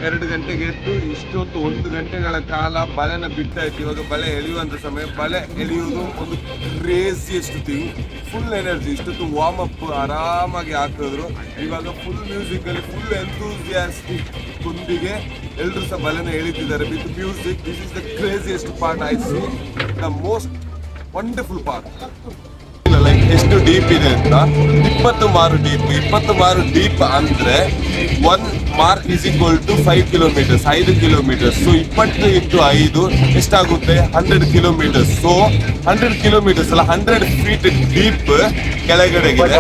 2 ಗಂಟೆಗೆ ಎದ್ದು ಇಷ್ಟೊತ್ತು 1 ಗಂಟೆಗಳ ಕಾಲ ಬಲೆನ ಬಿಟ್ಟಾಯ್ತು. ಇವಾಗ ಬಲೆ ಎಳೆಯುವಂಥ ಸಮಯ. ಬಲೆ ಎಳೆಯುವುದು ಒಂದು ಕ್ರೇಜಿಯಸ್ಟ್ ಥಿಂಗ್. Full energy. ಇಷ್ಟೊತ್ತು ವಾರ್ಮ್ ಅಪ್ ಆರಾಮಾಗಿ ಹಾಕಿದ್ರು. ಇವಾಗ ಫುಲ್ ಮ್ಯೂಸಿಕಲ್ಲಿ ಫುಲ್ ಎಂಥೂಸಿಯಾಸ್ಟಿಕ್ ಕುಂದಿಗೆ ಎಲ್ಲರೂ ಸಹ ಬಲೆನ ಎಳಿತಿದ್ದಾರೆ with music. This is the craziest part. I see the most wonderful part. ಎಷ್ಟು ಡೀಪ್ ಇದೆ ಅಂತ 20 ಮಾರು ಡೀಪ್. 20 ಮಾರು ಡೀಪ್ ಅಂದ್ರೆ 1 ಮಾರ್ is equal to 5 kilometres, 5 kilometres. So 20 into 5 ಎಷ್ಟಾಗುತ್ತೆ? 100 ಕಿಲೋಮೀಟರ್ಸ್. ಸೊ 100 ಕಿಲೋಮೀಟರ್ಸ್ ಅಲ್ಲ, 100 ಫೀಟ್ ಡೀಪ್ ಕೆಳಗಡೆಗಿದೆ.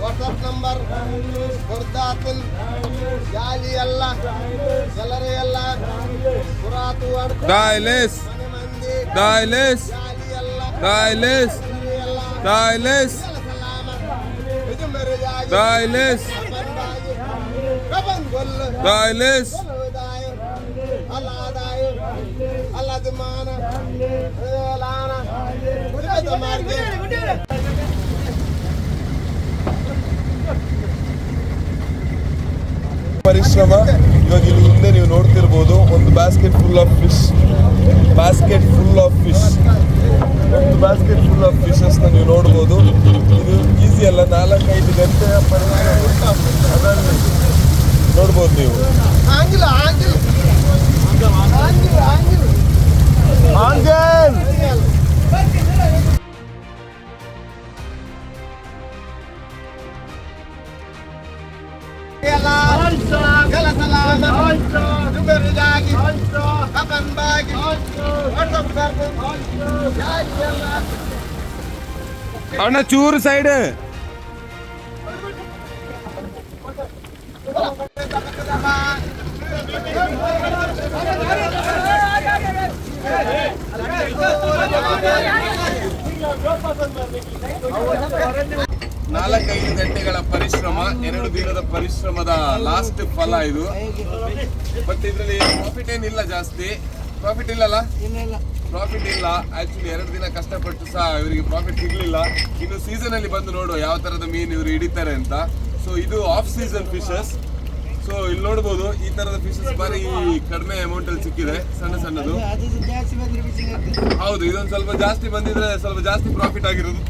ವಾಟ್ಸಪ್ ನಂಬರ್ ಕೊಡ್ತಾತನ್ ಜಾಲಿ ಎಲ್ಲ ಎಲ್ಲರೂ ಎಲ್ಲ ಪುರಾತು Dialis, Dialis, Dialis, Dialis, Dialis, Dialis. ಪರಿಶ್ರಮ. ಇವಾಗ ಇಲ್ಲಿ ಹಿಂದೆ ನೀವು ನೋಡ್ತಿರ್ಬೋದು ಒಂದು basket full of fish. Basket full of fish, ಒಂದು ಬ್ಯಾಸ್ಕೆಟ್ ಫುಲ್ ಆಫ್ ಫಿಶಸ್ ನೀವು ನೋಡ್ಬೋದು. ಇದು ಈಸಿ ಅಲ್ಲ, 4-5 ಗಂಟೆ ನೋಡ್ಬೋದು ನೀವು. ಅಣ್ಣ ಚೂರು ಸೈಡ್. ನಾಲ್ಕೈದು ಗಂಟೆಗಳ ಪರಿಶ್ರಮ, 2 ದಿನದ ಪರಿಶ್ರಮದ ಲಾಸ್ಟ್ ಫಲ ಇದು. ಬಟ್ ಇದರಲ್ಲಿ ಪ್ರಾಫಿಟ್ ಏನಿಲ್ಲ ಜಾಸ್ತಿ. ಪ್ರಾಫಿಟ್ ಇಲ್ಲಲ್ಲ? ಪ್ರಾಫಿಟ್ ಇಲ್ಲ ಆಕ್ಚುಲಿ. 2 ದಿನ ಕಷ್ಟಪಟ್ಟು ಸಹ ಇವರಿಗೆ ಪ್ರಾಫಿಟ್ ಸಿಗ್ಲಿಲ್ಲ. ಇನ್ನು ಸೀಸನ್ ಅಲ್ಲಿ ಬಂದು ನೋಡುವ ಯಾವ ತರದ ಮೀನು ಇವರು ಹಿಡಿತಾರೆ ಅಂತ. ಸೊ ಇದು ಆಫ್ ಸೀಸನ್ ಫಿಶಸ್. ಸೊ ಇಲ್ಲಿ ನೋಡ್ಬೋದು ಈ ತರದ ಫಿಶಸ್ ಬಾರಿ ಕಡಿಮೆ ಅಮೌಂಟ್ ಅಲ್ಲಿ ಸಿಕ್ಕಿದೆ, ಸಣ್ಣ ಸಣ್ಣದು. ಹೌದು, ಇದೊಂದು ಸ್ವಲ್ಪ ಜಾಸ್ತಿ ಬಂದಿದ್ರೆ ಸ್ವಲ್ಪ ಜಾಸ್ತಿ ಪ್ರಾಫಿಟ್ ಆಗಿರೋದು.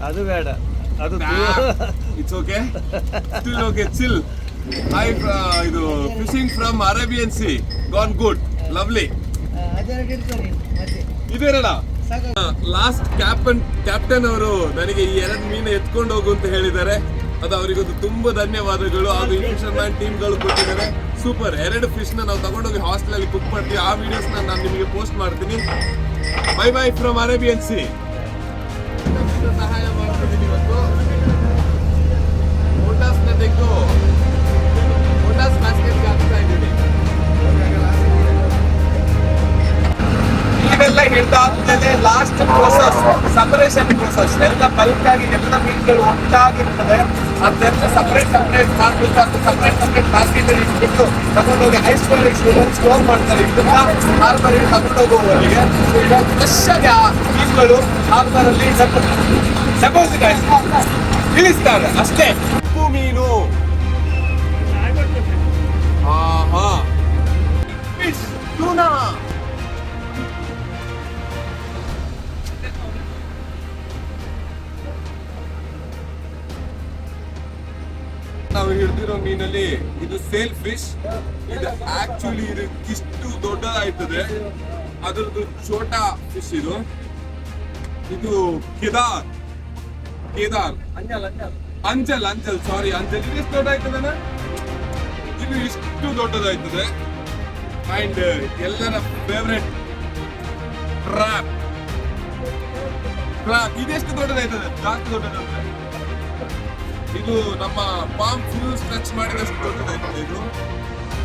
ಅದು ಬೇಡ, ಅದು it's okay, still okay, chill. ಇದು fishing from Arabian sea gone good, lovely. ಇದೇನಣ್ಣ ಲಾಸ್ಟ್ ಕ್ಯಾಪ್ಟನ್ ಅವರು ನನಗೆ ಈ 2 ಮೀನು ಎತ್ಕೊಂಡು ಹೋಗು ಅಂತ ಹೇಳಿದ್ದಾರೆ. ಅದು ಅವರಿಗೊಂದು ತುಂಬಾ ಧನ್ಯವಾದಗಳು. ಹಾಗೂ ಈ ಫಿಶರ್ ಮ್ಯಾನ್ ಟೀಮ್ಗಳು ಕೊಟ್ಟಿದ್ದಾರೆ. ಸೂಪರ್. 2 ಫಿಶ್ ನ ನಾವು ತಗೊಂಡೋಗಿ ಹಾಸ್ಟೆಲ್ ಅಲ್ಲಿ ಕುಕ್ ಮಾಡ್ತೀವಿ. ಆ ವಿಡಿಯೋಸ್ ನಾನು ನಿಮಗೆ ಪೋಸ್ಟ್ ಮಾಡ್ತೀನಿ. Bye bye from Arabian C. ಸಹಾಯ ಮಾಡ್ತಿದ್ದೀನಿ ಇವತ್ತು. ಫೋಟೋಸ್ನ ತೆಗೆದು ಫೋಟೋಸ್ ಬಾಸ್ಕೆಟ್ಗೆ ಹಾಕ್ತಾ ಇದ್ದೀನಿ. ಇವೆಲ್ಲ ಹಿಡಿದಾದ್ಮೇಲೆ ಲಾಸ್ಟ್ ಪ್ರೋಸೆಸ್ ಸಪರೇಷನ್ ಪ್ರೋಸೆಸ್. ಎಲ್ಲ ಬಲ್ಕ್ ಆಗಿ ಎಲ್ಲ ಮೀನುಗಳು ಒಟ್ಟಾಗಿರ್ತದೆ. ಅದೆಲ್ಲ ಸಪರೇಟ್ ಮಾಡ್ಬಿಟ್ಟು ಅದು ಸಪರೇಟ್ ಬಾಸ್ಕೆಟ್ ಅಲ್ಲಿ ಇಟ್ಬಿಟ್ಟು ತಗೊಂಡೋಗಿ ಐಸ್ ಸ್ಟೋರ್ ಮಾಡ್ತಾರೆ. ಇದನ್ನ ಹಾರ್ಬರ್ ತಗೊಂಡೋಗುವವರಿಗೆ ಫ್ರೆಶ್ ಆಗಿ ಆ ಮೀನುಗಳು ಹಾರ್ಬರ್ ಅಲ್ಲಿ ಸಪೋಸ್ ಇಳಿಸ್ತಾರೆ ಅಷ್ಟೇ. ಉಪ್ಪು ಮೀನು, ಫಿಶ್, ಟೂನಾ. ನಾವು ಹಿಡಿದಿರೋ ಮೀನಲ್ಲಿ ಇದು ಸೇಲ್ ಫಿಶ್. ಇದು ಆಕ್ಚುಲಿ ಇದು ಇಷ್ಟು ದೊಡ್ಡದಾಯ್ತದೆ. ಅದರದ್ದು ಛೋಟಾ ಫಿಶ್ ಇದು. ಇದು ಕೇದಾರ್ ಅಂಜಲ್ ಸಾರಿ ಅಂಜಲ್. ಇದು ಎಷ್ಟು ದೊಡ್ಡ ಆಯ್ತದನ? ಇದು ಇಷ್ಟು ದೊಡ್ಡದಾಯ್ತದೆ. ಅಂಡ್ ಎಲ್ಲರ ಫೇವ್ರೆಟ್ ಕ್ರಾಬ್. ಇದೆಷ್ಟು ದೊಡ್ಡದಾಯ್ತದೆ? ಜಾಸ್ತಿ ದೊಡ್ಡದಾಗ್ತದೆ. ಇದು ನಮ್ಮ ಪಾಮ್ ಫುಲ್ ಸ್ಟ್ರೆಚ್ ಮಾಡಿದಷ್ಟು ದೊಡ್ಡದಾಯ್ತದೆ.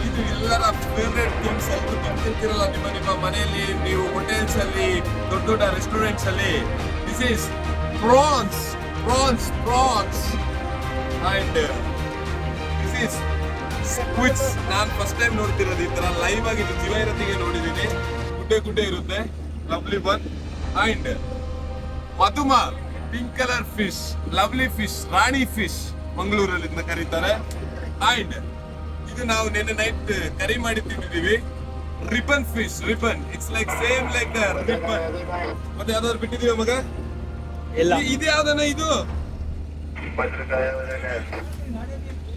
ಇದು ಎಲ್ಲರ ಫೇವ್ರೆಟ್ ಥಿಂಗ್ಸ್. ಎಲ್ಲರೂ ತಿಂತಿರಲ್ಲ ನಿಮ್ಮ ಮನೆಯಲ್ಲಿ, ನೀವು ಹೋಟೆಲ್ಸ್ ಅಲ್ಲಿ, ದೊಡ್ಡ ದೊಡ್ಡ ರೆಸ್ಟೋರೆಂಟ್ಸ್ ಅಲ್ಲಿ. This is prawns and this is squids. ನಾನು ಫಸ್ಟ್ ಟೈಮ್ ನೋಡ್ತಿರೋದು ಈ ತರ ಲೈವ್ ಆಗಿ. ಜೀವ ಇರತ್ತಿಗೆ ನೋಡಿದೀನಿ. ಗುಡ್ಡೆ ಇರುತ್ತೆ. Lovely one. ಅಂಡ್ ಮಧುಮಾರ್, pink colour fish, lovely fish, ರಾಣಿ ಫಿಶ್ ಮಂಗಳೂರಲ್ಲಿ ಕರೀತಾರೆ. ಅಂಡ್ ಇದು ನಾವು ನಿನ್ನೆ ನೈಟ್ ಕರಿ ಮಾಡಿ ತಿಂದಿದ್ದೀವಿ. Ribbon fish. It's like same like the ribbon. ಮತ್ತೆ ಯಾವ್ದಾದ್ರು ಬಿಟ್ಟಿದೀವಿ ಮಗ? ಇದು ಯಾವ್ದನ? ಇದು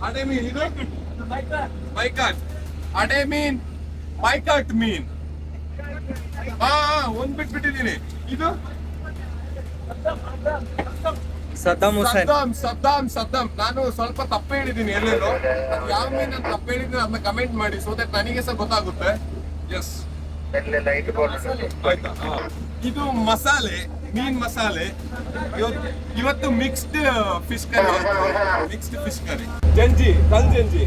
ಅಡೆ ಮೀನ್. ಇದು ಬೈಕಾಟ್. ಅಡೆ ಮೀನ್, ಬೈಕಾಟ್ ಮೀನ್. ಒಂದ್ ಬಿಟ್ಟಿದ್ದೀನಿ. ಇದು ಸದ್ದಾಮ್ ಹುಸೇನ್. ಸದ್ದಾಮ್. ನಾನು ಸ್ವಲ್ಪ ತಪ್ಪು ಹೇಳಿದ್ದೀನಿ ಎಲ್ಲೆಲ್ಲೋ. ಯಾವ ಮೀನ್ ನಾನು ತಪ್ಪು ಹೇಳಿದ್ದೀನಿ ಅದನ್ನ ಕಮೆಂಟ್ ಮಾಡಿ, ಸೊ ದಟ್ ನನಗೆ ಸಹ ಗೊತ್ತಾಗುತ್ತೆ. ಎಸ್ ಆಯ್ತಾ? ಇದು ಮಸಾಲೆ, ಮೀನ್ ಮಸಾಲೆ. ಇವತ್ತು ಮಿಕ್ಸ್ಡ್ ಫಿಶ್ ಕರಿ. ಜಂಜಿ, ಕಲ್ ಜಂಜಿ.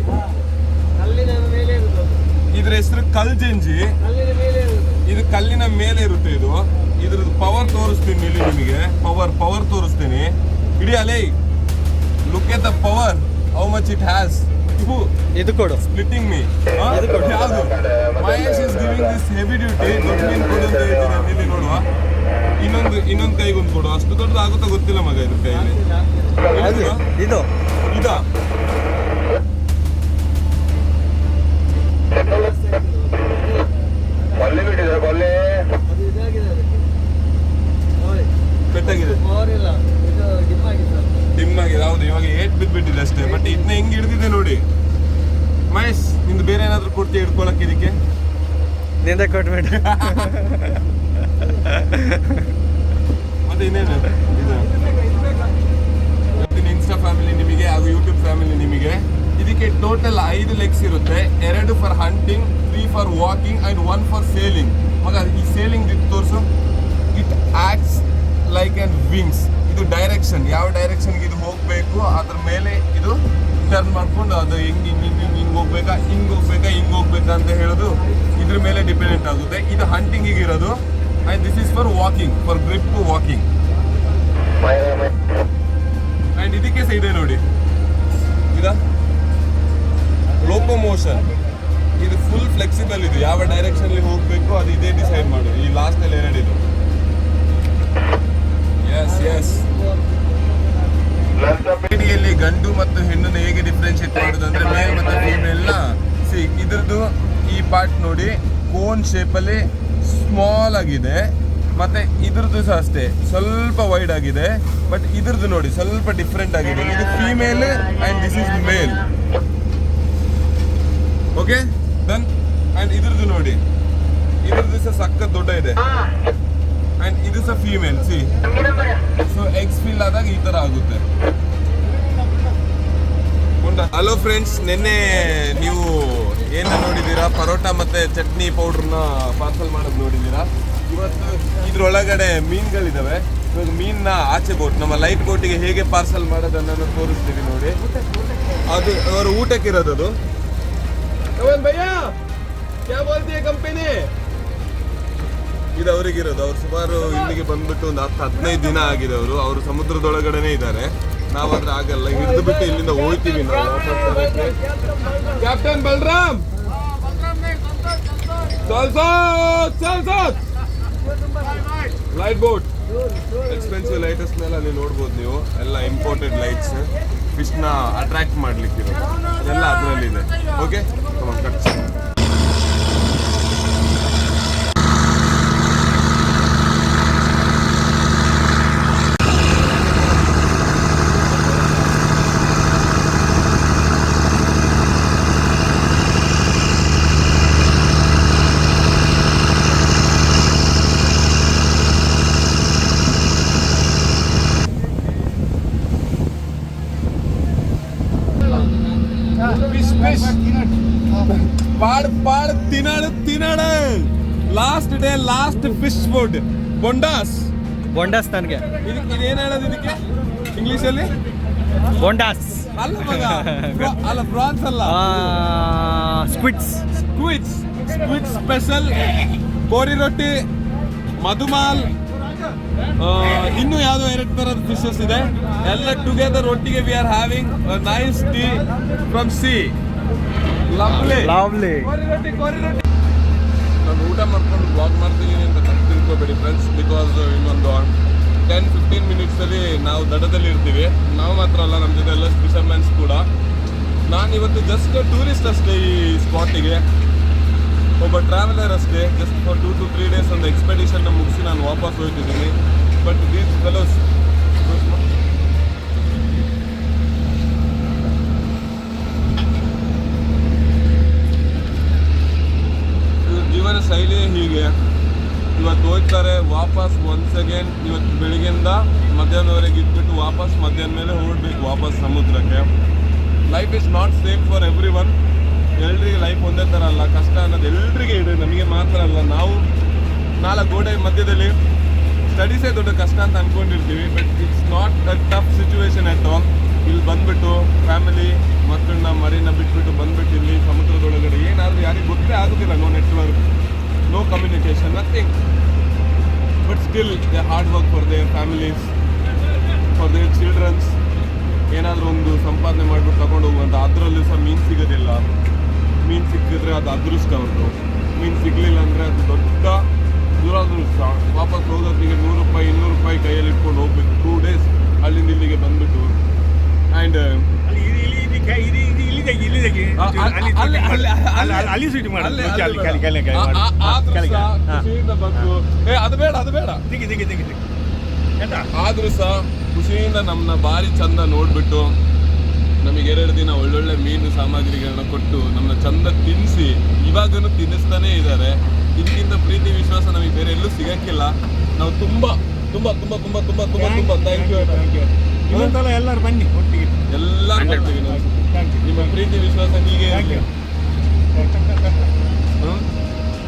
ಇದ್ರ ಹೆಸರು ಕಲ್ ಜಂಜಿ. ಇದು ಕಲ್ಲಿನ ಮೇಲೆ ಇರುತ್ತೆ. ಇದ್ರದ್ದು ಪವರ್ ತೋರಿಸ್ತೀನಿ ಇಲ್ಲಿ ನಿಮಗೆ. ಪವರ್ ತೋರಿಸ್ತೀನಿ. ಇಡೀ ಅಲೇ look at the power, how much it has. ಇದು ಕೊಡು. Splitting me. ಯಾವುದು? Mahesh is giving this heavy duty. ದೊಡ್ಡ ಮೀನು ಕೊಡು ಅಂತ ಹೇಳ್ತೀನಿ. ಇಲ್ಲಿ ನೋಡುವ. ಇನ್ನೊಂದು ಕೈಗೊಂದು ಕೊಡು. ಅಷ್ಟು ದೊಡ್ಡದು ಆಗುತ್ತಾ ಗೊತ್ತಿಲ್ಲ ಮಗ ಇದ್ರ ಕೈಯಲ್ಲಿ. ಇದು ಇದಾ? ಪೆಟ್ಟಾಗಿದೆ, ಡಿಮ್ ಆಗಿದೆ. ಹೌದು, ಇವಾಗ ಏಟ್ ಬಿದ್ಬಿಟ್ಟಿದೆ ಅಷ್ಟೇ. ಬಟ್ ಇದನ್ನ ಹೆಂಗ್ ಹಿಡಿದಿದೆ ನೋಡಿ. ಮಹೇಶ್, ನಿಂದು ಬೇರೆ ಏನಾದ್ರು ಕೊಡ್ತೀಯ ಹಿಡ್ಕೊಳಕ್ಕೆ ಇದಕ್ಕೆ? ನಿಂದೆ ಕೊಟ್ಬಿಡ. ಮತ್ತೆ ಇನ್ನೇನು ಇದು ಇನ್ಸ್ಟಾ ಫ್ಯಾಮಿಲಿ ನಿಮಗೆ ಹಾಗೂ ಯೂಟ್ಯೂಬ್ ಫ್ಯಾಮಿಲಿ ನಿಮಗೆ. ಇದಕ್ಕೆ ಟೋಟಲ್ 5 ಲೆಗ್ಸ್ ಇರುತ್ತೆ. 2 for hunting, 3 for walking and 1 for sailing. ಮಗ ಈ ಸೇಲಿಂಗ್ ತೋರಿಸು. It acts like an wings. ಇದು ಡೈರೆಕ್ಷನ್, ಯಾವ ಡೈರೆಕ್ಷನ್ಗೆ ಇದು ಹೋಗ್ಬೇಕು ಅದ್ರ ಮೇಲೆ ಇದು ಟರ್ನ್ ಮಾಡ್ಕೊಂಡು ಅದು ಹಿಂಗ್ ಹೋಗ್ಬೇಕಾ, ಹಿಂಗ್ ಹೋಗ್ಬೇಕಾ ಅಂತ ಹೇಳೋದು ಇದ್ರ ಮೇಲೆ ಡಿಪೆಂಡೆಂಟ್ ಆಗುತ್ತೆ. ಇದು ಹಂಟಿಂಗಿಗೆ ಇರೋದು. And this is for walking, for grip to walking. And ಇದಕ್ಕೆ ಸಹ ಇದೆ ನೋಡಿ. ಇದಾ ಲೋಕೋಮೋಷನ್. ಇದು ಫುಲ್ ಫ್ಲೆಕ್ಸಿಬಲ್. ಇದು ಯಾವ ಡೈರೆಕ್ಷನ್ ಹೋಗ್ಬೇಕು ಅದು ಇದೇ ಡಿಸೈಡ್ ಮಾಡೋದು. ಈ ಲಾಸ್ಟ್ ಅಲ್ಲಿ 2 ಇದು. ಎಸ್ ಲೇಡಿಯಲ್ಲಿ ಗಂಡು ಮತ್ತು ಹೆಣ್ಣನ್ನು ಹೇಗೆ ಡಿಫ್ರೆನ್ಶಿಯೇಟ್ ಮಾಡೋದು ಅಂದ್ರೆ ಮೇಲ್ ಮತ್ತು ಫೀಮೇಲ್ನ ಇದ್ರದ್ದು ಈ ಪಾರ್ಟ್ ನೋಡಿ ಕೋನ್ ಶೇಪಲ್ಲಿ ಸ್ಮಾಲ್ ಆಗಿದೆ. ಮತ್ತೆ ಇದ್ರದ್ದು ಸಹ ಅಷ್ಟೇ ಸ್ವಲ್ಪ ವೈಡ್ ಆಗಿದೆ. ಬಟ್ ಇದ್ರದ್ದು ನೋಡಿ ಸ್ವಲ್ಪ ಡಿಫ್ರೆಂಟ್ ಆಗಿದೆ. ಇದು female and this is male. Okay done. And ಇದ್ರದ್ದು ನೋಡಿ, ಇದ್ರದ್ದು ಸಹ ಸಕ್ಕ ದೊಡ್ಡ ಇದೆ. ಅಂಡ್ ಇದು ಸಹ ಫೀಮೇಲ್. ಸೊ ಎಗ್ಸ್ ಫಿಲ್ ಆದಾಗ ಈ ತರ ಆಗುತ್ತೆ. ಹಲೋ ಫ್ರೆಂಡ್ಸ್, ನಿನ್ನೆ ನೀವು ಏನು ನೋಡಿದ್ದೀರಾ, ಪರೋಟ ಮತ್ತೆ ಚಟ್ನಿ ಪೌಡ್ರನ್ನ ಪಾರ್ಸಲ್ ಮಾಡೋದು ನೋಡಿದ್ದೀರಾ. ಇವತ್ತು ಇದ್ರೊಳಗಡೆ ಮೀನುಗಳಿದ್ದಾವೆ. ಇವಾಗ ಮೀನ್ನ ಆಚೆ ಬೋಟ್, ನಮ್ಮ ಲೈಟ್ ಬೋಟಿಗೆ ಹೇಗೆ ಪಾರ್ಸಲ್ ಮಾಡೋದನ್ನು ತೋರಿಸ್ತೀವಿ ನೋಡಿ. ಅದು ಅವರ ಊಟಕ್ಕಿರೋದು. ಅದು ಭಯ್ಯ ಕ್ಯಾ ಬೋಲ್ತಿಯ ಕಂಪನಿ ಇದು ಅವರಿಗಿರೋದು. ಅವ್ರು ಸುಮಾರು ಇಲ್ಲಿಗೆ ಬಂದ್ಬಿಟ್ಟು ಒಂದು 10-15 ದಿನ ಆಗಿದೆ. ಅವರು ಸಮುದ್ರದೊಳಗಡೆನೆ ಇದ್ದಾರೆ. ನಾವಾದ್ರೆ ಆಗಲ್ಲ, ಹಿಡಿದು ಬಿಟ್ಟು ಇಲ್ಲಿಂದ ಹೋಗ್ತೀವಿ ನಾವು. Captain Balram, light boat expensive ಲೈಟಸ್ನೆಲ್ಲ ಅಲ್ಲಿ ನೋಡ್ಬೋದು ನೀವು, ಎಲ್ಲ ಇಂಪೋರ್ಟೆಡ್ ಲೈಟ್ಸ್, ಫಿಶ್ನ ಅಟ್ರಾಕ್ಟ್ ಮಾಡ್ಲಿಕ್ಕಿರೋದು ಅದೆಲ್ಲ ಅದರಲ್ಲಿದೆ. Okay cut. ಪಾಡ್ ತಿನ್ನಡ last day last fish food bondas. ನನಗೆ ಇದೇನು ಹೇಳೋದು ಇದಕ್ಕೆ ಇಂಗ್ಲಿಷಲ್ಲಿ? ಬೊಂಡಾಸ್ ಅಲ್ಲ ಮಗ, ಅಲ್ಲ ಪ್ರಾನ್ಸ್ ಅಲ್ಲ, ಸ್ಕ್ವಿಡ್ಸ್ ಸ್ಪೆಷಲ್, ಗೋರಿ ರೊಟ್ಟಿ, ಮಧುಮಾಲ್, ಇನ್ನು ಯಾವುದೋ 2 ಥರದ ಫಿಶಸ್ ಇದೆ. ಎಲ್ಲ ಟುಗೆದರ್ ಒಟ್ಟಿಗೆ we are having nice tea from C. Lovely. ನಾನು ಊಟ ಮಾಡ್ಕೊಂಡು ಬ್ಲಾಗ್ ಮಾಡ್ತೀನಿ ಅಂತ ತಿಳ್ಕೊಬೇಡಿ ಫ್ರೆಂಡ್ಸ್, ಬಿಕಾಸ್ ಇನ್ನೊಂದು 10-15 ಮಿನಿಟ್ಸಲ್ಲಿ ನಾವು ದಡದಲ್ಲಿ ಇರ್ತೀವಿ. ನಾವು ಮಾತ್ರ ಅಲ್ಲ, ನಮ್ಮ ಜೊತೆ ಎಲ್ಲ ಫಿಶರ್ಮ್ಯಾನ್ಸ್ ಕೂಡ. ನಾನು ಇವತ್ತು ಜಸ್ಟ್ ಟೂರಿಸ್ಟ್ ಅಷ್ಟೇ ಈ ಸ್ಪಾಟಿಗೆ, ಒಬ್ಬ ಟ್ರಾವೆಲರ್ ಅಷ್ಟೇ. ಜಸ್ಟ್ ಫಾರ್ 2 to 3 days ಒಂದು ಎಕ್ಸ್ಪೆಡಿಷನ್ನ ಮುಗಿಸಿ ನಾನು ವಾಪಸ್ ಹೋಗ್ತಿದ್ದೀನಿ. ಬಟ್ ದೀಸ್ ಫೆಲೋಸ್ ಜೀವನ ಶೈಲಿ ಹೀಗೆ. ಇವತ್ತು ಹೋಗ್ತಾರೆ, ವಾಪಸ್ ಒನ್ಸ್ ಅಗೇನ್ ಇವತ್ತು ಬೆಳಿಗ್ಗೆಯಿಂದ ಮಧ್ಯಾಹ್ನವರೆಗೆ ಇದ್ಬಿಟ್ಟು ವಾಪಸ್ ಮಧ್ಯಾಹ್ನ ಮೇಲೆ ಹೊರಡ್ಬೇಕು ವಾಪಸ್ ಸಮುದ್ರಕ್ಕೆ. Life is not same for every one. ಎಲ್ರಿಗೆ ಲೈಫ್ ಒಂದೇ ಥರ ಅಲ್ಲ, ಕಷ್ಟ ಅನ್ನೋದು ಎಲ್ರಿಗೆ ಇದೆ, ನಮಗೆ ಮಾತ್ರ ಅಲ್ಲ. ನಾವು 4 ಗೋಡೆ ಮಧ್ಯದಲ್ಲಿ ಸ್ಟಡೀಸೇ ದೊಡ್ಡ ಕಷ್ಟ ಅಂತ ಅಂದ್ಕೊಂಡಿರ್ತೀವಿ, but it's not a tough situation at all. ಇಲ್ಲಿ ಬಂದ್ಬಿಟ್ಟು ಫ್ಯಾಮಿಲಿ ಮಕ್ಕಳನ್ನ ಮರಿನ ಬಿಟ್ಬಿಟ್ಟು ಬಂದ್ಬಿಟ್ಟು ಇಲ್ಲಿ ಸಮುದ್ರದೊಳಗಡೆ ಏನಾದರೂ ಯಾರಿಗೆ ಗೊತ್ತೇ ಆಗೋದಿಲ್ಲ. No network, no communication, nothing. But still they hard work for their families, for their childrens. ಏನಾದರೂ ಒಂದು ಸಂಪಾದನೆ ಮಾಡಿಬಿಟ್ಟು ತಗೊಂಡು ಹೋಗುವಂಥ. ಅದರಲ್ಲೂ ಸಹ ಮೀನು ಸಿಗೋದಿಲ್ಲ. ಮೀನು ಸಿಕ್ಕಿದ್ರೆ ಅದು ಅದೃಷ್ಟ ಅವ್ರದ್ದು, ಮೀನು ಸಿಗಲಿಲ್ಲ ಅಂದರೆ ಅದು ದೊಡ್ಡ ದುರಾದೃಷ್ಟ. ವಾಪಸ್ ಹೋಗೋತ್ತಿಗೆ 100 ರೂಪಾಯಿ 200 ರೂಪಾಯಿ ಕೈಯಲ್ಲಿ ಇಟ್ಕೊಂಡು ಹೋಗ್ಬೇಕು 2 days ಅಲ್ಲಿಂದ ಇಲ್ಲಿಗೆ ಬಂದ್ಬಿಟ್ಟು. ಆ್ಯಂಡ್ ಆದ್ರೂ ಸಹ ಖುಷಿಯಿಂದ ನಮ್ಮನ್ನ ಭಾರಿ ಚಂದ ನೋಡ್ಬಿಟ್ಟು ನಮಗೆ 2 ದಿನ ಒಳ್ಳೊಳ್ಳೆ ಮೀನು ಸಾಮಗ್ರಿಗಳನ್ನ ಕೊಟ್ಟು ನಮ್ಮನ್ನ ಚಂದ ತಿನ್ನಿಸಿ ಇವಾಗನೂ ತಿನ್ನಿಸ್ತಾನೇ ಇದ್ದಾರೆ. ಇದಕ್ಕಿಂತ ಪ್ರೀತಿ ವಿಶ್ವಾಸ ನಮಗೆ ಬೇರೆ ಎಲ್ಲೂ ಸಿಗಕ್ಕಿಲ್ಲ. ನಾವು ತುಂಬಾ ತುಂಬಾ ತುಂಬಾ ತುಂಬಾ ತುಂಬಾ ತುಂಬಾ ತುಂಬಾ ಥ್ಯಾಂಕ್ ಯು. ಎಲ್ಲರೂ ಬನ್ನಿ ಒಟ್ಟಿಗೆ, ಎಲ್ಲರೂ ಬರ್ತೀವಿ ನಾವು. ನಿಮ್ಮ ಪ್ರೀತಿ ವಿಶ್ವಾಸ ಹೀಗೆ ಇರಲಿ.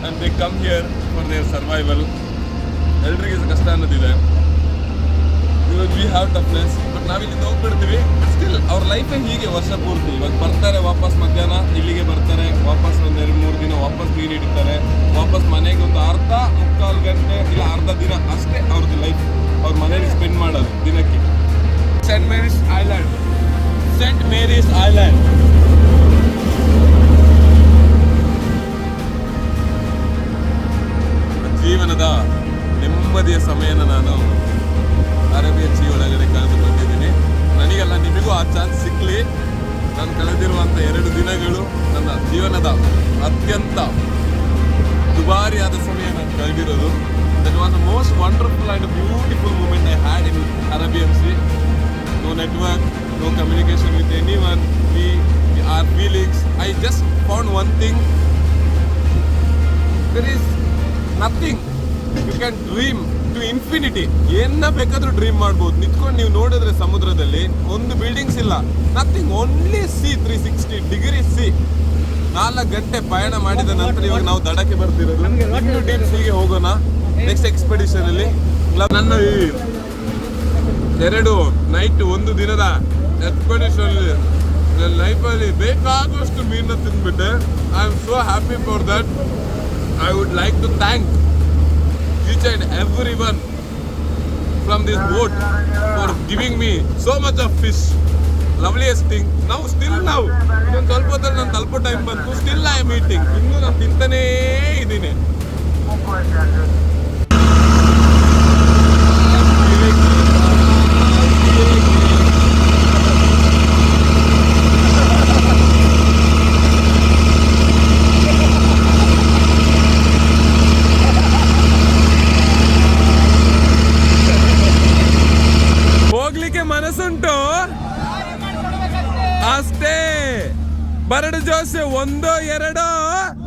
And they come here for their survival. ಎಲ್ರಿಗೆ ಕಷ್ಟ ಅನ್ನೋದಿದೆ. ವಿ ಹ್ಯಾವ್ ಟಫ್ನೆಸ್, ಬಟ್ ನಾವಿಲ್ಲಿಂದ ಹೋಗ್ಬಿಡ್ತೀವಿ. ಸ್ಟಿಲ್ ಅವ್ರ ಲೈಫೇ ಹೀಗೆ ವರ್ಷ ಪೂರ್ತಿ. ಇವಾಗ ಬರ್ತಾರೆ, ವಾಪಸ್ ಮಧ್ಯಾಹ್ನ ಇಲ್ಲಿಗೆ ಬರ್ತಾರೆ, ವಾಪಸ್ ಒಂದು 2-3 ದಿನ ವಾಪಸ್ ಮೀನು ಹಿಡಿತಾರೆ, ವಾಪಸ್ ಮನೆಗೆ ಒಂದು ಅರ್ಧ ಮುಕ್ಕಾಲು ಗಂಟೆ ಇಲ್ಲ ಅರ್ಧ ದಿನ ಅಷ್ಟೇ ಅವ್ರದ್ದು ಲೈಫ್ ಅವ್ರ ಮನೇಲಿ ಸ್ಪೆಂಡ್ ಮಾಡೋದು ದಿನಕ್ಕೆ. ಸೆಂಟ್ ಮೇರೀಸ್ ಐಲ್ಯಾಂಡ್ ಜೀವನದ ನೆಮ್ಮದಿಯ ಸಮಯನ ನಾನು ಅರೇಬಿಯನ್ ಸೀ ಒಳಗಡೆ ಕಳೆದು ಬಂದಿದ್ದೀನಿ. ನನಗೆಲ್ಲ ನಿಮಗೂ ಆ ಚಾನ್ಸ್ ಸಿಕ್ಕಲಿ. ನಾನು ಕಳೆದಿರುವಂಥ 2 ದಿನಗಳು ನನ್ನ ಜೀವನದ ಅತ್ಯಂತ ದುಬಾರಿಯಾದ ಸಮಯ ನಾನು ಕಳೆದಿರೋದು. That was the most wonderful and beautiful moment I had in Arabian sea. No network, no communication with anyone. Our feelings. I just found one thing. There is nothing. You can dream to infinity. ಏನ ಬೇಕಾದ್ರೂ dream ಮಾಡ್ಬೋದು. ನಿಂತ್ಕೊಂಡು ನೀವು ನೋಡಿದ್ರೆ ಸಮುದ್ರದಲ್ಲಿ ಒಂದು buildings ಇಲ್ಲ, nothing, only C. 360 degree C. 4 ಗಂಟೆ ಪಯಣ ಮಾಡಿದ ನಂತರ ಇವಾಗ ನಾವು ದಡಕ್ಕೆ ಬರ್ತಿರೋದು. ಇನ್ನು ಡೀಪ್ ಸೀಗೆ ಹೋಗೋಣ ನೆಕ್ಸ್ಟ್ ಎಕ್ಸ್ಪೆಡಿಷನ್ ಅಲ್ಲಿ. ನನ್ನ 2 ನೈಟ್ 1 ದಿನದ ಎಕ್ಸ್ಪೆಡಿಷನ್ ನನ್ನ ಲೈಫಲ್ಲಿ ಬೇಕಾಗುವಷ್ಟು ಮೀನನ್ನ ತಿಂದ್ಬಿಟ್ಟೆ. I am so happy for that. I would like to thank each and every one from this boat for giving me so much of fish. Loveliest thing. ನಾವು still ಇನ್ನೊಂದು ಸ್ವಲ್ಪ ಹೊತ್ತಲ್ಲಿ ನಾನು ತಲುಪೋ ಟೈಮ್ ಬಂತು. Still I am eating. ಇನ್ನೂ ನಾನು ತಿಂತಾನೇ ಇದ್ದೀನಿ. ಬರಡು ಜೋಸೆ 1 2